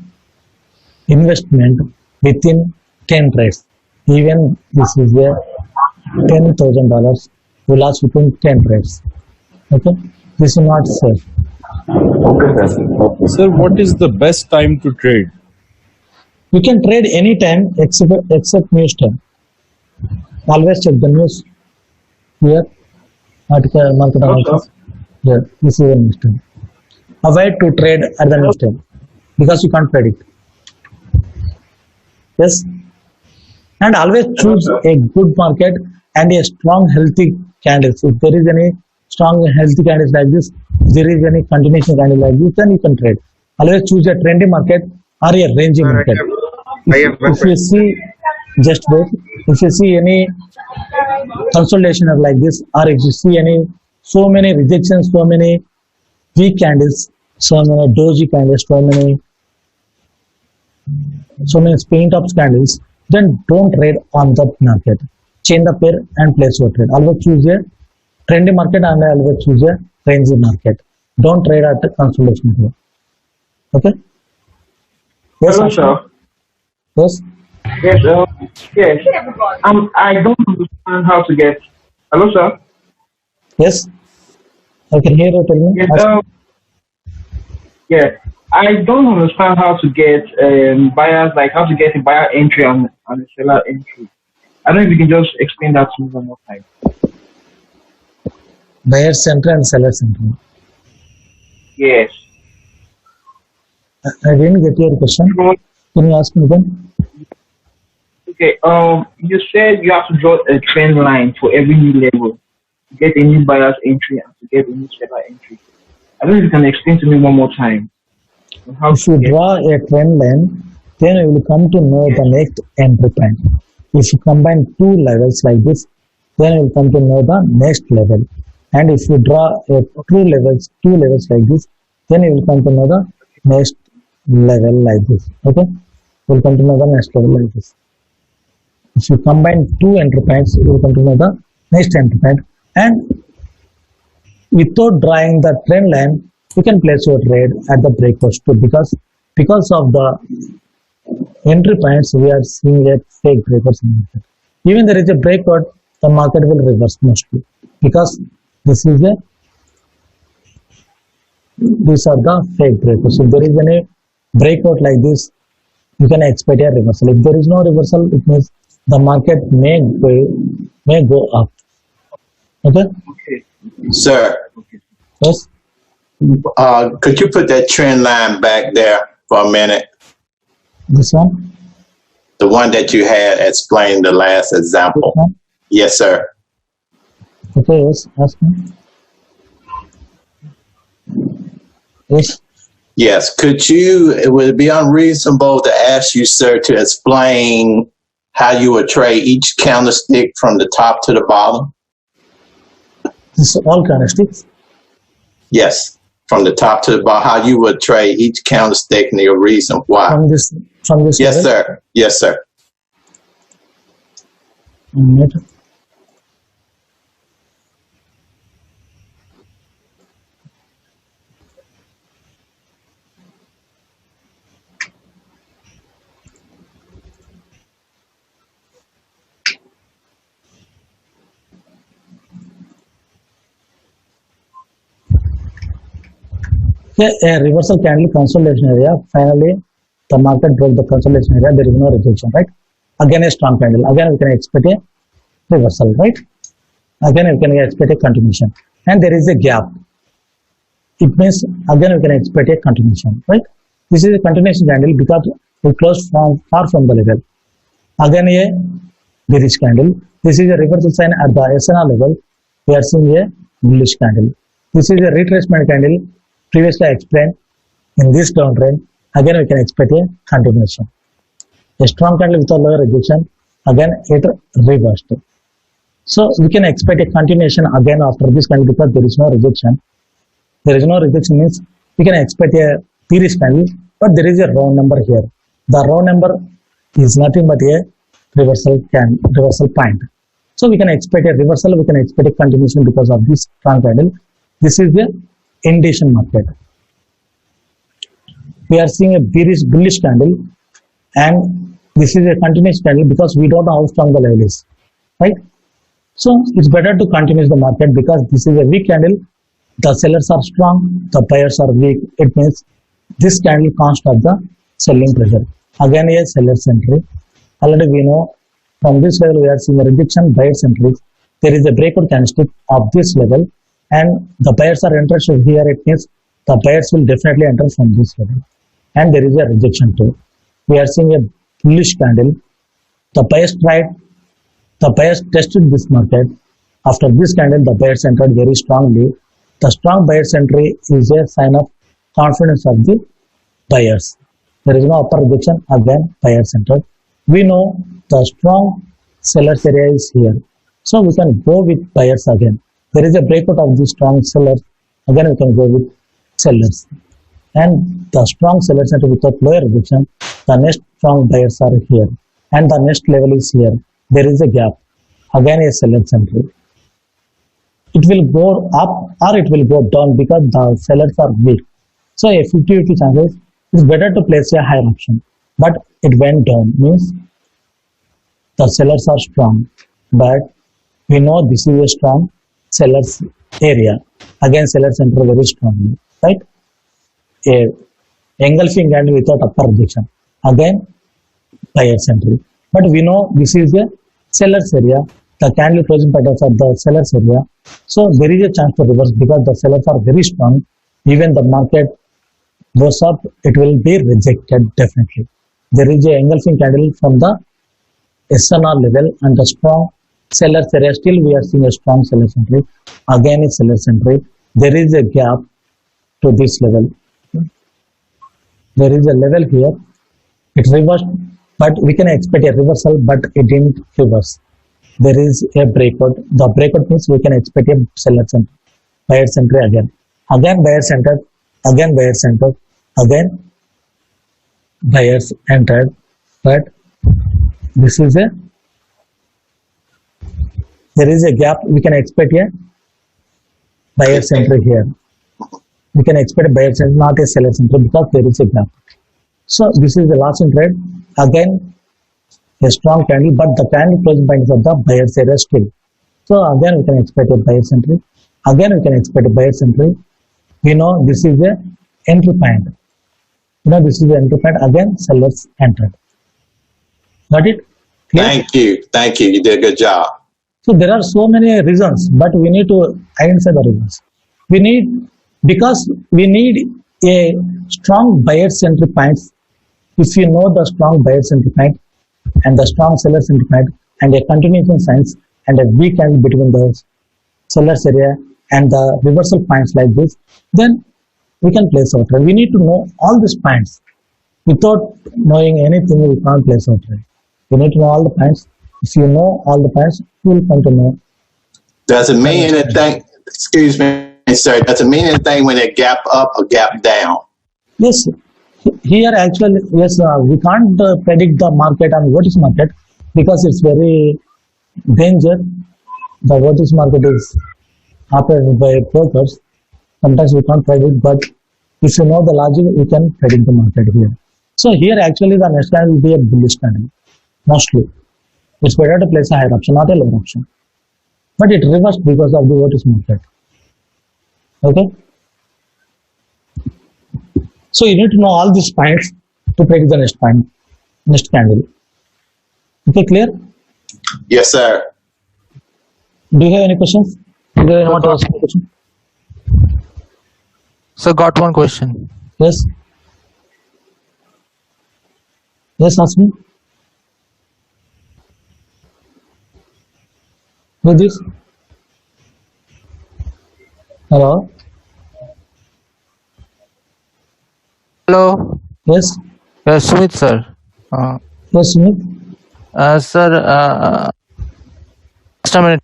investment within 10 trades. Even this is a $10,000 you lost within 10 trades. Okay, this is not safe. Okay, sir. Okay. Sir, what is the best time to trade? You can trade anytime except news time. Always check the news here. Article, market analysis. Here, this is the news time. Avoid to trade at the news time because you can't predict. Yes, and always choose a good market and a strong, healthy candles. If there is any strong, healthy candles like this, if there is any continuation candle like this, then you can trade. Always choose a trendy market or a ranging market. If you see, just wait. If you see any consolidation of like this, or if you see any so many rejections, so many weak candles, so many doji candles, so many spin tops candles, then don't trade on the market. Change the pair and place your trade. Always choose a trendy market and always choose a ranging market. Don't trade at the consolidation here. Okay? Yes, Hello, Ashwin? sir. Yes. Yes, yes. I don't understand how to get. Hello, sir. Yes. I can hear you. Tell me. Yes, Ashwin. yeah. I don't understand how to get buyers, like how to get a buyer entry and a seller entry. I don't know if you can just explain that to me one more time. Buyer center and seller center. Yes. I didn't get your question. Can you ask me again? Okay. You said you have to draw a trend line for every new level to get a new buyer's entry and to get a new seller entry. I don't know if you can explain to me one more time. On how If to you get. draw a trend line, then you will come to know the next entry point. If you combine two levels like this, then you will come to know the next level. And if you draw a two levels like this, then you will come to know the next level like this. Okay? You will come to know the next level like this. If you combine two entry points, you will come to know the next entry point. And without drawing the trend line, you can place your trade at the breakouts too, because of the entry points we are seeing a fake breakouts in the market. Even there is a breakout, the market will reverse mostly because these are the fake breakouts. If there is any breakout like this, you can expect a reversal. If there is no reversal, it means the market may go up. Okay? Okay. Sir, Yes. could you put that trend line back there for a minute? This one. The one that you had explained the last This example. one. Yes, sir. Okay. Yes. Ask me. Yes. Yes. Would it be unreasonable to ask you, sir, to explain how you would trade each candlestick from the top to the bottom? This is all candlesticks. Yes. From the top to the bottom, how you would trade each candlestick and your reason why. From this Yes, level. sir. Yes, sir. Minute. Yeah, a reversal candle consolidation area. Finally, the market broke the consolidation area. There is no rejection, right? Again, a strong candle. Again, we can expect a reversal, right? Again, we can expect a continuation. And there is a gap. It means, again, we can expect a continuation, right? This is a continuation candle because we closed far from the level. Again, a bearish candle. This is a reversal sign at the SNR level. We are seeing a bullish candle. This is a retracement candle. Previously I explained in this downtrend. Again, we can expect a continuation. A strong candle with a lower rejection. Again, it reversed. So we can expect a continuation again after this candle because there is no rejection. There is no rejection means we can expect a bearish candle, but there is a round number here. The round number is nothing but a reversal point. So we can expect a reversal, we can expect a continuation because of this strong candle. This is the indication market. We are seeing a bearish bullish candle, and this is a continuous candle because we don't know how strong the level is, right? So it's better to continue the market because this is a weak candle. The sellers are strong, the buyers are weak. It means this candle can't stop the selling pressure. Again, a seller's entry. Already we know from this level we are seeing a rejection, buyer's entry. There is a breakout candlestick of this level, and the buyers are interested here. It means the buyers will definitely enter from this level, and there is a rejection too. We are seeing a bullish candle. The buyers tested this market. After this candle, the buyers entered very strongly. The strong buyers entry is a sign of confidence of the buyers. There is no upper rejection, again buyers entered. We know the strong sellers area is here. So we can go with buyers again. There is a breakout of the strong sellers. Again we can go with sellers. And the strong sellers enter without lower rejection. The next strong buyers are here. And the next level is here. There is a gap. Again a seller's entry. It will go up or it will go down because the sellers are weak. So a 50-50 chances, it's better to place a higher option. But it went down, means the sellers are strong. But we know this is a strong sellers area. Again sellers enter very strongly, right? A engulfing candle without upper rejection. Again buyers entry. But we know this is a sellers area. The candle closing patterns of the sellers area. So there is a chance to reverse because the sellers are very strong. Even the market goes up, it will be rejected definitely. There is a engulfing candle from the SNR level and the strong sellers area. Still we are seeing a strong sellers entry. Again a sellers entry. There is a gap to this level. There is a level here. It reversed, but we can expect a reversal, but it didn't reverse. There is a breakout. The breakout means we can expect a seller's entry, buyer's entry again. Again buyers entered, again buyers entered, again buyers entered. But this is a, there is a gap. We can expect a buyer's entry here. We can expect a buyer's entry, not a seller's entry because there is a gap. So this is the last in trade. Again a strong candle, but the candle closing points of the buyer's area still. So again we can expect a buyer's entry. Again we can expect a buyer's entry. We know this is a entry point. You know this is the entry point. Again sellers entered. Got it? Clear? Thank you. You did a good job. So there are so many reasons, but we need to identify the reasons. We need, because we need a strong buyer's entry points. If you know the strong buyer's entry point and the strong seller's entry point and a continuation signs and a weak candle between the seller's area and the reversal points like this, then we can place our trade. We need to know all these points. Without knowing anything, we can't place our trade. We need to know all the points. If you know all the points, you will come to know. Doesn't mean anything, excuse me, sir, doesn't mean anything when it gap up or gap down. Yes, here actually, yes, we can't predict the market and what is market because it's very danger. The what is market is operated by brokers. Sometimes we can't predict, but if you know the logic, we can predict the market here. So here actually the next candle will be a bullish candle, mostly. It's better to place a higher option, not a lower option. But it reversed because of the what is market. Okay. So you need to know all these points to predict the next point, next candle. Okay, clear? Yes, sir. Do you have any questions? Do you want to ask any question? Sir, got one question. Yes. Yes, ask me. Who is this? Hello? Hello. Yes. Sumit, sir. Yes, Sumit. Sir, just a minute.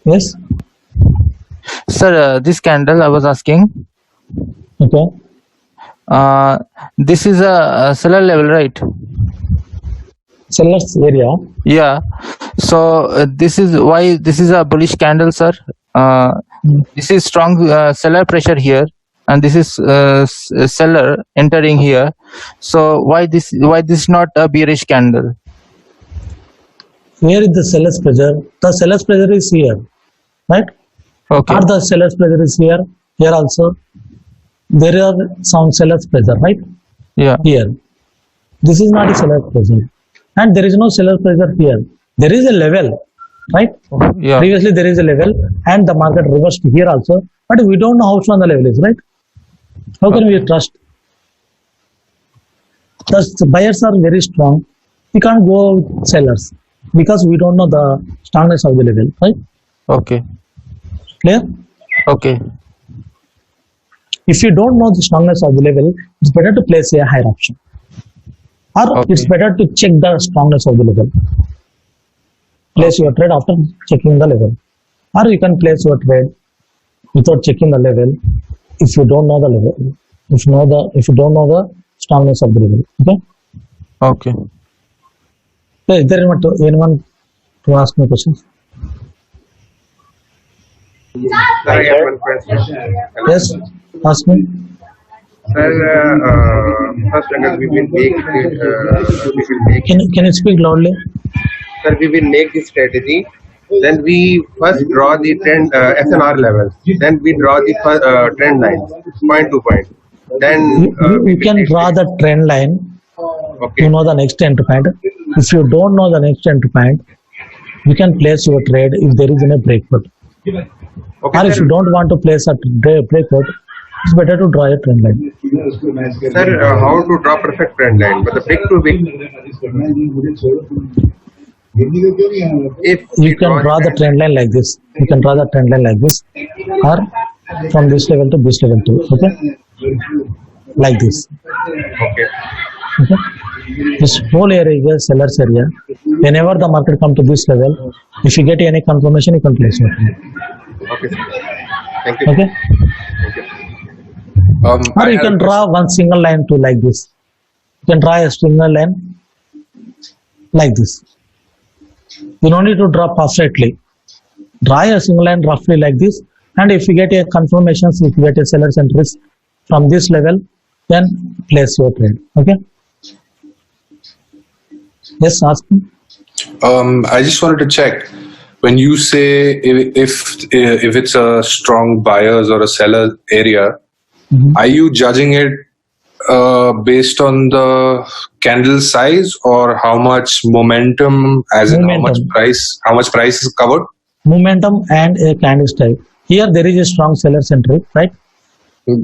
Yes. Sir, this candle I was asking. Okay. This is a seller level, right? sellers area. Yeah. So this is why this is a bullish candle, sir. This is strong seller pressure here, and this is seller entering here. So why this not a bearish candle? Where is the seller's pressure? The seller's pressure is here, right? Okay. Or the seller's pressure is here. Here also, there are some seller's pressure, right? Yeah. Here, this is not a seller's pressure, and there is no seller's pressure here. There is a level, right? Yeah. Previously there is a level, and the market reversed here also, but we don't know how strong the level is, right? How can we trust? The buyers are very strong. We can't go with sellers because we don't know the strongness of the level, right? Okay. Clear? Okay. If you don't know the strongness of the level, it's better to place a higher option, or Okay. it's better to check the strongness of the level. Place your trade after checking the level, or you can place your trade without checking the level if you don't know the level. If you don't know the strongness of the level. Okay. Okay. So is there anyone to ask me questions? Sir, I have one question. Yes, ask me. Sir, first again, we will make Can you speak loudly? sir, we will make this strategy. Then we first draw the trend SNR levels. Then we draw the trend lines, point to point. Then You can draw the trend line okay. to know the next entry point. If you don't know the next entry point, you can place your trade if there is any breakout. Okay, Or if sir. you don't want to place a breakout, it's better to draw a trend line. Sir, how to draw perfect trend line? But the big to big. If You can draw the trend line like this. You can draw the trend line like this, or from this level to this level too. Okay, like this. Okay. Okay. This whole area is a seller's area. Whenever the market come to this level, if you get any confirmation, you can place it. Okay. Sir. Thank you. Okay. Or you can draw one single line too, like this. You can draw a single line like this. You don't need to draw perfectly. Draw a single line roughly like this, and if you get a confirmation, if you get a seller's interest from this level, then place your trade. Okay. Yes, ask me. I just wanted to check when you say if it's a strong buyers or a seller area, are you judging it based on the candle size or how much momentum, as in how much price is covered? Momentum and a candlestick. Here there is a strong seller's entry, right?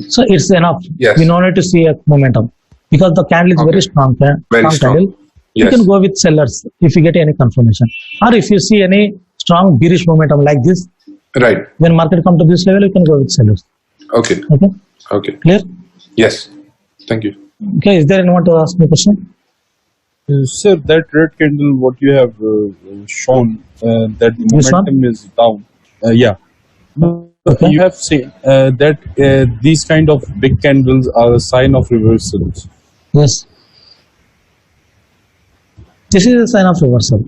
So it's enough. Yes. We don't need to see a momentum because the candle is very strong. Very strong. Candle. You Yes. can go with sellers if you get any confirmation, or if you see any strong bearish momentum like this, Right. when market come to this level, you can go with sellers. Okay. Okay, Okay. clear? Yes. Thank you. Okay, is there anyone to ask me a question? Sir, that red candle, what you have shown, that the This one? momentum is down. Yeah. Okay. You have seen that these kind of big candles are a sign of reversals. Yes. This is a sign of reversal.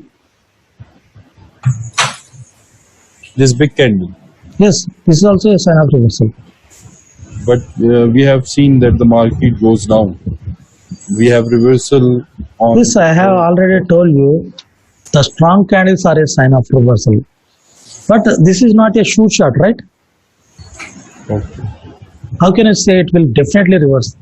This big candle. Yes, this is also a sign of reversal. But we have seen that the market goes down. We have reversal on. This I have already told you. The strong candles are a sign of reversal. But this is not a shoot shot, right? Okay. How can I say it will definitely reverse?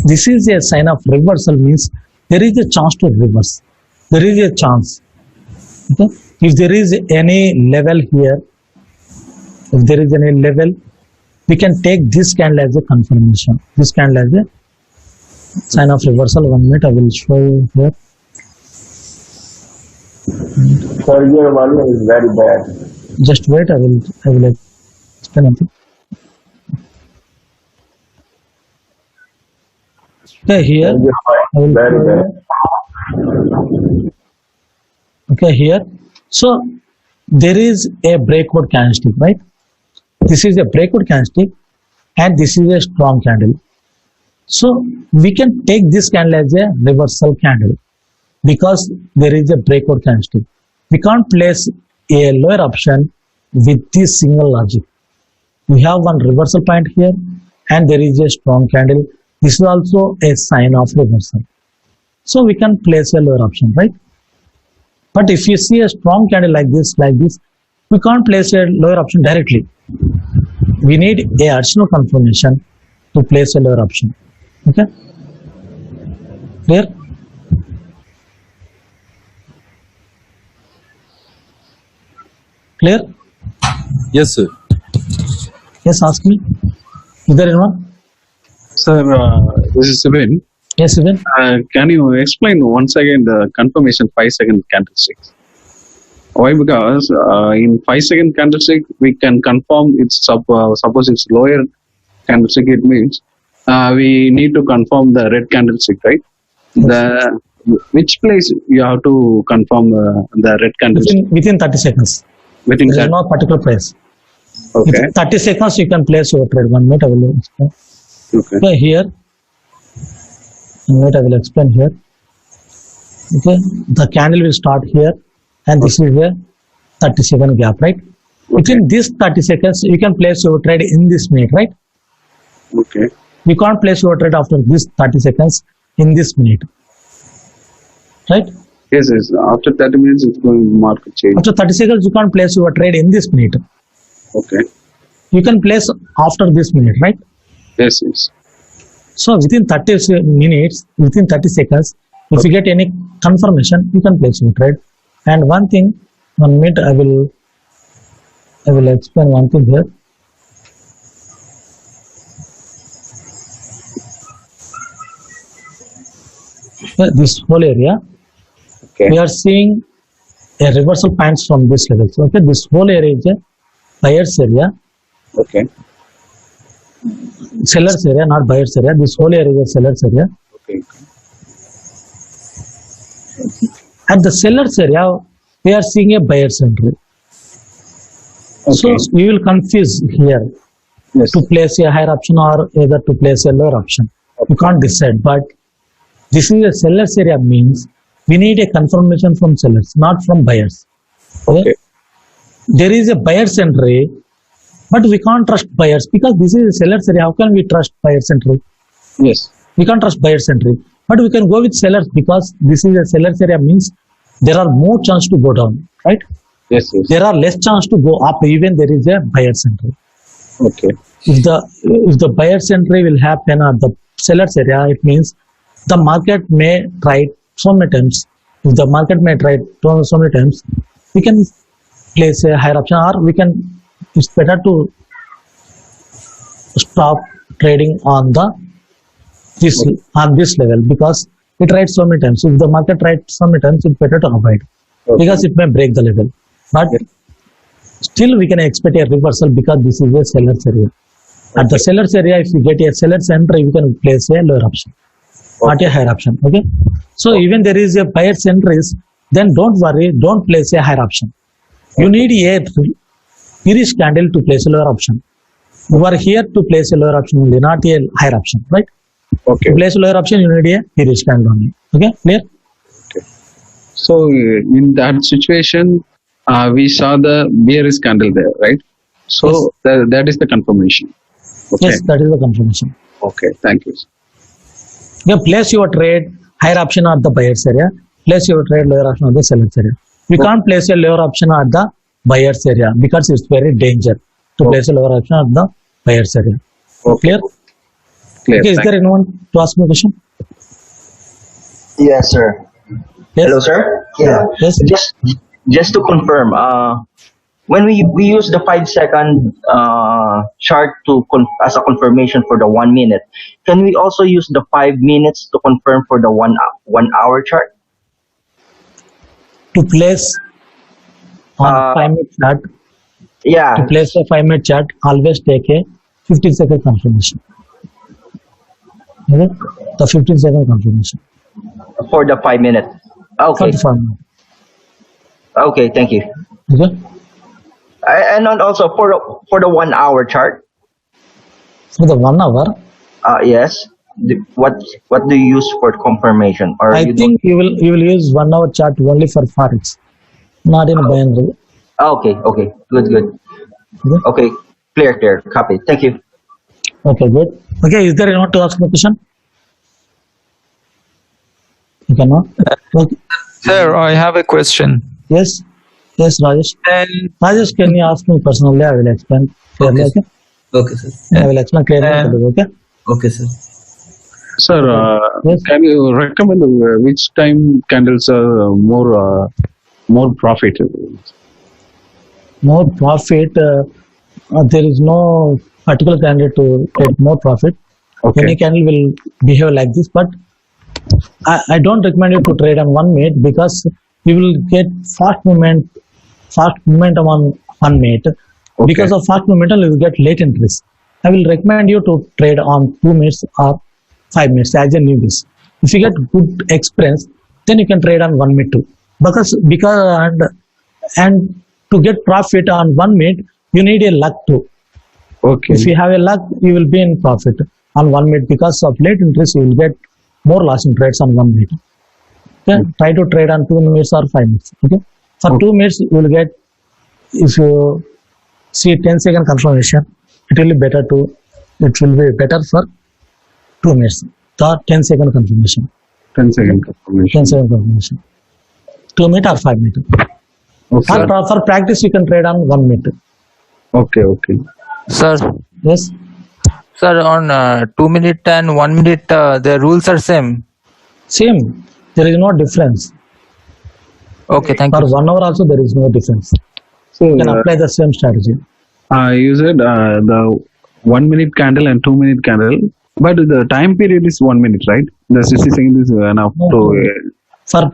This is a sign of reversal, means there is a chance to reverse. There is a chance. Okay? If there is any level here, if there is any level, we can take this candle as a confirmation. This candle as a sign of reversal. 1 minute, I will show you here. Sir, your volume is very bad. Just wait, I will explain it. Okay, here Your I will very show bad. you. Okay, here. So there is a breakout candlestick, right? This is a breakout candlestick, and this is a strong candle. So we can take this candle as a reversal candle. because there is a breakout candlestick. We can't place a lower option with this single logic. We have one reversal point here and there is a strong candle. This is also a sign of reversal. So we can place a lower option, right? But if you see a strong candle like this, we can't place a lower option directly. We need a additional confirmation to place a lower option. Okay? Clear? Clear? Yes, sir. Yes, ask me. Is there anyone? Sir, this is Subin. Yes, Subin. Can you explain once again the confirmation 5-second candlesticks? Why? Because in 5-second candlestick, we can confirm it's suppose it's lower candlestick, it means we need to confirm the red candlestick, right? Which place you have to confirm the red candlestick? Within 30 seconds. Within there is that. no particular place. Okay. Within 30 seconds, you can place your trade. 1 minute, I will explain. Okay. Okay, here. 1 minute, I will explain here. Okay, the candle will start here, and this is a 30-second gap, right? Within this 30 seconds, you can place your trade in this minute, right? Okay. You can't place your trade after this 30 seconds in this minute, right? Yes, yes. After 30 minutes, it's going market change. After 30 seconds, you can't place your trade in this minute. Okay. You can place after this minute, right? Yes, yes. So within 30 minutes, within 30 seconds, if you get any confirmation, you can place your trade. And one thing, 1 minute, I will explain one thing here. This whole area, okay. We are seeing a reversal points from this level. So, okay, this whole area is a buyer's area. Okay. Seller's area, not buyer's area. This whole area is a seller's area. Okay. At the seller's area, we are seeing a buyer's entry. Okay. So we will confuse here Yes. to place a higher option or either to place a lower option. You can't decide. But this is a seller's area means we need a confirmation from sellers, not from buyers. Okay. There is a buyer's entry, but we can't trust buyers because this is a seller's area. How can we trust buyer's entry? Yes. We can't trust buyer's entry, but we can go with sellers because this is a seller's area means there are more chance to go down, right? Yes, yes. There are less chance to go up even there is a buyer's entry. Okay. If the buyer's entry will happen at the seller's area, it means the market may try so many times. If the market may try so many times, we can place a higher option, or we can. It's better to stop trading on this level because it tried so many times. If the market tried so many times, it's better to avoid because it may break the level. But still, we can expect a reversal because this is a seller's area. At the seller's area, if you get a seller's entry, you can place a lower option, not a higher option. Okay. So even there is a buyer's entries, then don't worry, don't place a higher option. You need a bearish candle to place a lower option. You are here to place a lower option only, not a higher option, right? Okay. To place a lower option, you need a bearish candle only. Okay, clear? So in that situation, we saw the bearish candle there, right? So that is the confirmation. Okay. Yes, that is the confirmation. Okay. Thank you. You place your trade higher option at the buyer's area, place your trade lower option at the seller's area. You can't place a lower option at the buyer's area because it's very danger to place a lower option at the buyer's area. Clear? Clear. Okay, is there anyone to ask me a question? Yes, sir. Yes. Hello, sir. Yeah. Yes. Just to confirm, when we use the 5-second chart as a confirmation for the 1 minute, can we also use the 5 minutes to confirm for the 1 hour chart? To place on 5-minute chart, Yeah. to place a 5-minute chart, always take a 15-second confirmation. Okay? The 15-second confirmation. For the 5 minute. Okay. 45 minutes. Okay. Thank you. Okay? And then also for the 1 hour chart. For the 1 hour, Yes. what do you use for confirmation? Or I you think you will use 1 hour chart only for forex, not in binary. Okay, good. Okay, clear. Copy. Thank you. Okay, good. Okay, is there anyone to ask the question? You cannot. Okay. Sir, I have a question. Yes, Rajesh. And Rajesh, can you ask me personally? I will explain clearly. Okay. Okay, sir. I will explain clearly. Okay. Okay, sir. Sir, can you recommend which time candles are more profit? More profit. There is no particular candle to get more profit. Okay. Any candle will behave like this, but I don't recommend you to trade on 1 minute because you will get fast momentum on 1 minute. Okay. Because of fast momentum, you will get late entries. I will recommend you to trade on 2 minutes or 5 minutes as a newbies. If you get good experience, then you can trade on 1 minute too. Because and to get profit on 1 minute, you need a luck too. Okay. If you have a luck, you will be in profit on 1 minute. Because of late entries, you will get more loss in trades on 1 minute. Okay? Try to trade on 2 minutes or 5 minutes. Okay. For 2 minutes, you will get, if you see 10-second confirmation, it will be better for 2 minutes. The 10-second confirmation. 10-second confirmation. 10-second confirmation. 2 minute or 5 minute. Okay. For practice, you can trade on 1 minute. Okay. Sir, Yes. sir, on 2 minute and 1 minute, the rules are same. Same. There is no difference. Okay, thank For you. 1 hour also, there is no difference. So You can apply the same strategy. you said the 1 minute candle and 2 minute candle, but the time period is 1 minute, right? The 60 seconds is enough to. For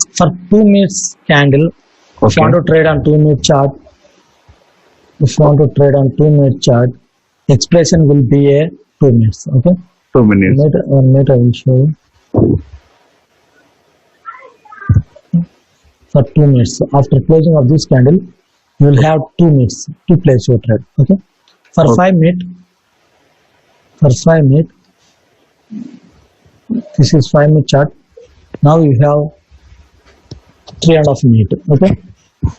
2 minutes candle, if you want to trade on 2 minute chart, expression will be a 2 minutes. Okay. 2 minutes. 1 minute I will show you. For 2 minutes, after closing of this candle, you will have 2 minutes to place your trade. Okay. For 5 minutes, this is 5 minute chart. Now you have 3.5 minutes. Okay,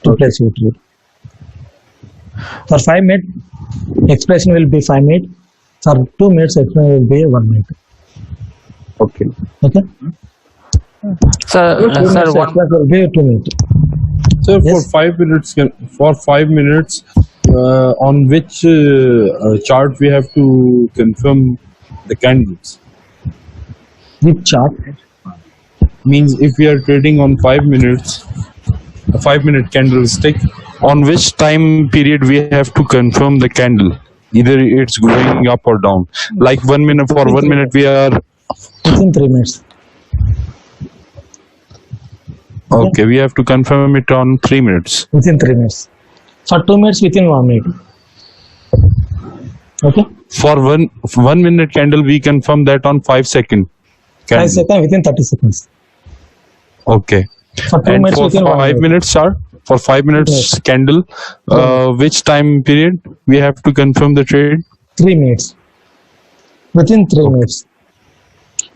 to place your trade. For 5 minutes, expression will be 5 minutes. For 2 minutes, expression will be 1 minute. Okay. Okay. Sir, 2 minutes sir, expression will be 2 minutes. Sir, Yes. for 5 minutes, on which chart we have to confirm the candles? Which chart? Means if we are trading on 5 minutes, a 5-minute candlestick, on which time period we have to confirm the candle? Either it's going up or down. Like 1 minute, for 1 minute we are Within 3 minutes. okay. We have to confirm it on 3 minutes. Within 3 minutes. For 2 minutes, within 1 minute. Okay. For one minute candle, we confirm that on 5 second. 5 seconds within 30 seconds. Okay. For 2 And minutes, for within 1 5 minute. minutes, sir, for 5 minutes candle, which time period we have to confirm the trade? 3 minutes. Within 3 minutes.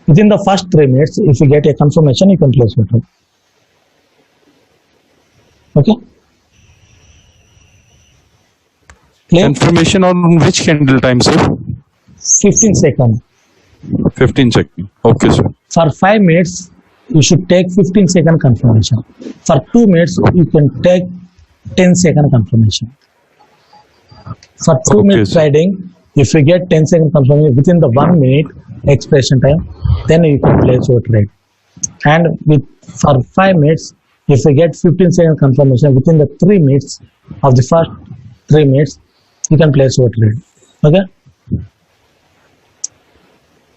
Within the first 3 minutes, if you get a confirmation, you can place your trade. Okay. Clear? Confirmation on which candle time, sir? 15 seconds. 15 seconds. Okay, sir. For 5 minutes, you should take 15-second confirmation. For 2 minutes, you can take 10-second confirmation. For 2 minutes sir. trading, if you get 10-second confirmation within the 1 minute expression time, then you can place your trade. And for 5 minutes, if you get 15-second confirmation within the 3 minutes of the first 3 minutes, you can place your trade. Okay?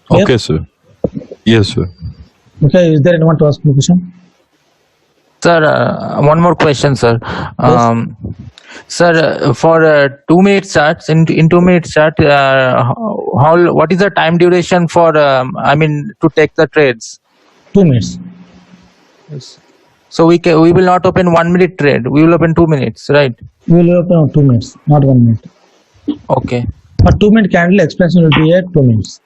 Clear? Okay, sir. Yes, sir. Okay, is there anyone to ask me a question? Sir, one more question, sir. Sir, for 2 minute charts, in 2 minute chart, what is the time duration for, to take the trades? 2 minutes. Yes. So we will not open 1 minute trade. We will open 2 minutes, right? We will open 2 minutes, not 1 minute. Okay. For 2 minute candle, expression will be at 2 minutes.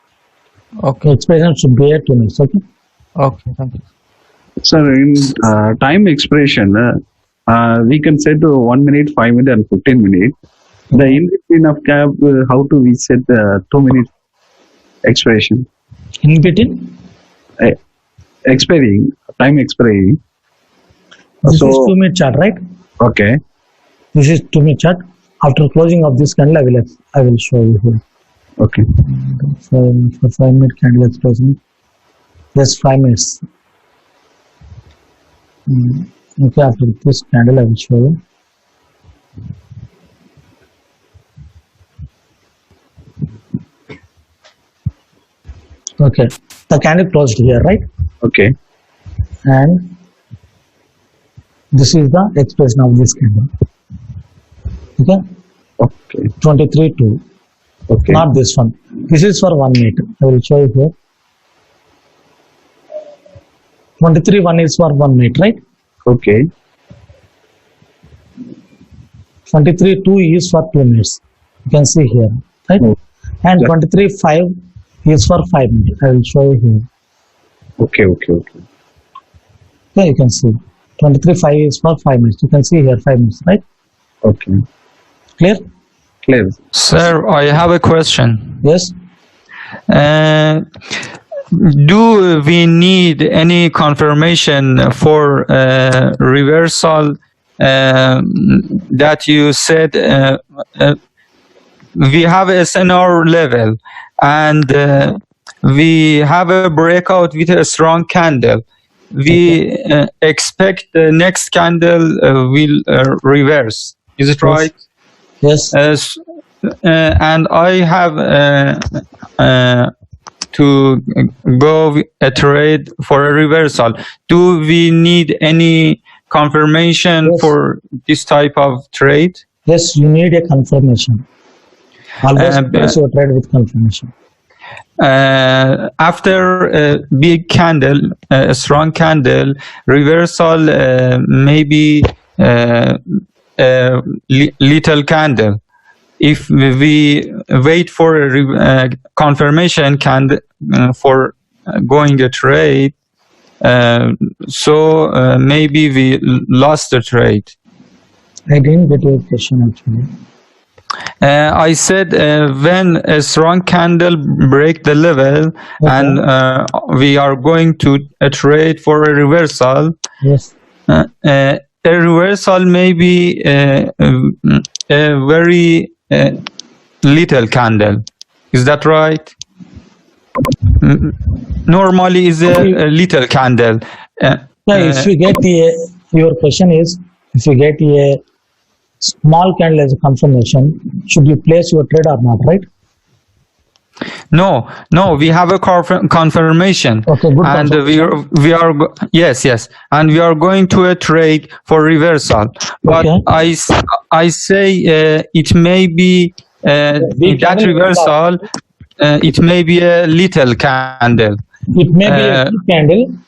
Okay, expression should be a 2 minutes. Okay. Okay, thank you. Sir, in time expression, we can set 1 minute, 5 minutes, and 15 minutes. The in between of gap, how do we set the 2 minute expression? In between? Expiring, time expiring. This is So, 2 minute chart, right? okay. This is 2 minute chart. After closing of this candle, I will show you here. Okay. For 5 minute candle expression, just 5 minutes. Okay, after this candle, I will show you. Okay, the candle closed here, right? Okay. And this is the expression of this candle. Okay. Okay. 23.2. Okay. Not this one. This is for 1 minute. I will show you here. 23.1 is for 1 minute, right? Okay. 23.2 is for 2 minutes. You can see here, right? And 23.5 is for 5 minutes. I will show you here. Okay. Okay. Okay. Okay, you can see. 23.5 is for 5 minutes. You can see here 5 minutes, right? Okay. Clear? Clear. Sir, I have a question. Yes. Do we need any confirmation for reversal that you said we have a SNR level and we have a breakout with a strong candle? We expect the next candle will reverse. Is it right? Yes. And I have to go a trade for a reversal. Do we need any confirmation for this type of trade? Yes, you need a confirmation. Always place your trade with confirmation. After a big candle, a strong candle, reversal maybe a little candle. If we wait for a confirmation for going a trade, so maybe we lost the trade. I didn't get your question actually. I said when a strong candle break the level and we are going to a trade for a reversal. Yes. A reversal may be a very little candle. Is that right? Normally is a little candle. If you get your question is, if you get a small candle as a confirmation, should you place your trade or not, right? No, we have a confirmation. Okay, good. And yes, and we are going to a trade for reversal. But I say it may be that reversal. It may be a little candle. It may be a big candle.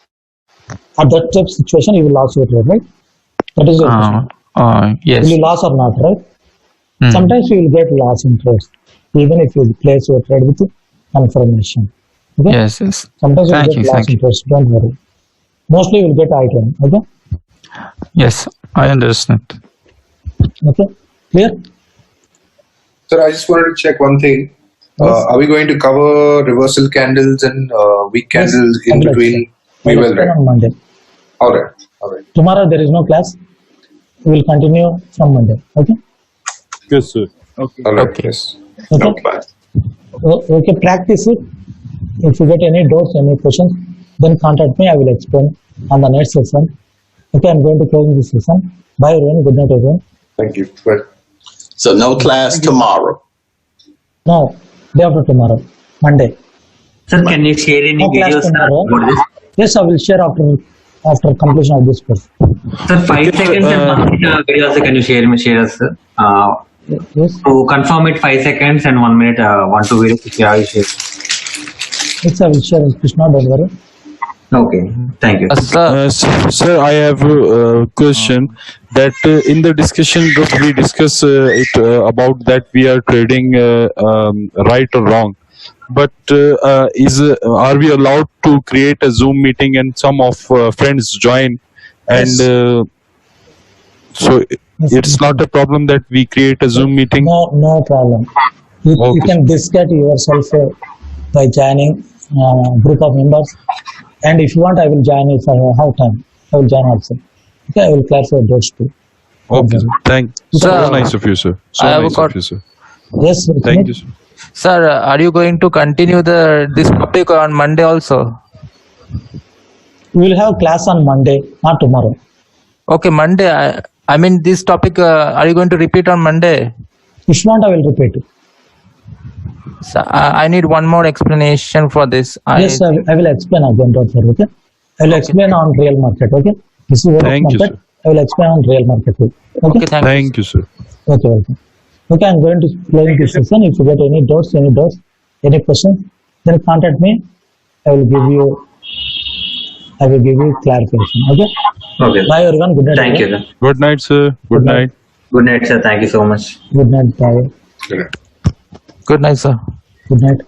At that type of situation, you will lose your trade, right? That is your question. Yes. Will you lose or not, right? Sometimes you will get loss in trades, even if you place your trade with confirmation. Okay? Yes. Sometimes you will Thank get you. loss in trades. Don't worry. Mostly you will get item. Okay. Yes, I understand. Okay. Clear? Sir, I just wanted to check one thing. Are we going to cover reversal candles and weak candles in between? We will, right? On Monday. All right. Tomorrow there is no class. We will continue from Monday. Okay. Yes, sir. Okay. All right. Yes. Okay. Okay. Practice it. If you get any doubts, any questions, then contact me. I will explain on the next session. Okay. I'm going to close this session. Bye, everyone. Good night, everyone. Thank you. Good. So no class tomorrow. No, day after tomorrow, Monday. Sir, can you share any No class videos tomorrow. for this? Yes, I will share after completion of this course. Sir, 5 seconds and 1 minute videos can you share us? Yes. To confirm it, 5 seconds and 1 minute. 1 2 videos. Yeah, you share. Yes, I will share. Krishna, don't worry. Okay, thank you. Sir, I have a question that in the discussion group we discuss it about that we are trading right or wrong. but are we allowed to create a Zoom meeting and some of friends join, and so it's not a problem that we create a Zoom meeting? No problem. You can discuss yourself by joining group of members, and if you want, I will join if I have time. I will join also. Okay, I will clarify those two. Okay, thanks. Sir, So nice of you, sir. So I have nice got- of you, sir. Yes, Thank you, sir. Sir, are you going to continue this topic on Monday also? We will have class on Monday, not tomorrow. Okay, Monday. I mean, this topic. Are you going to repeat on Monday? If you want, I will repeat it. So, I need one more explanation for this. Yes, I will explain again. Don't worry. Okay, I will explain on real market. Okay, this is real Thank you, market. sir. I will explain on real market too. Okay. Thank you, sir. Okay. Okay. Okay. I'm going to close this session. If you get any doubts, any questions, then contact me. I will give you clarification. Okay. Okay. Bye everyone. Good night. Thank you, everyone. sir. Good night, sir. Good night. Good night, sir. Thank you so much. Good night. Bye. Good night, sir. Good night.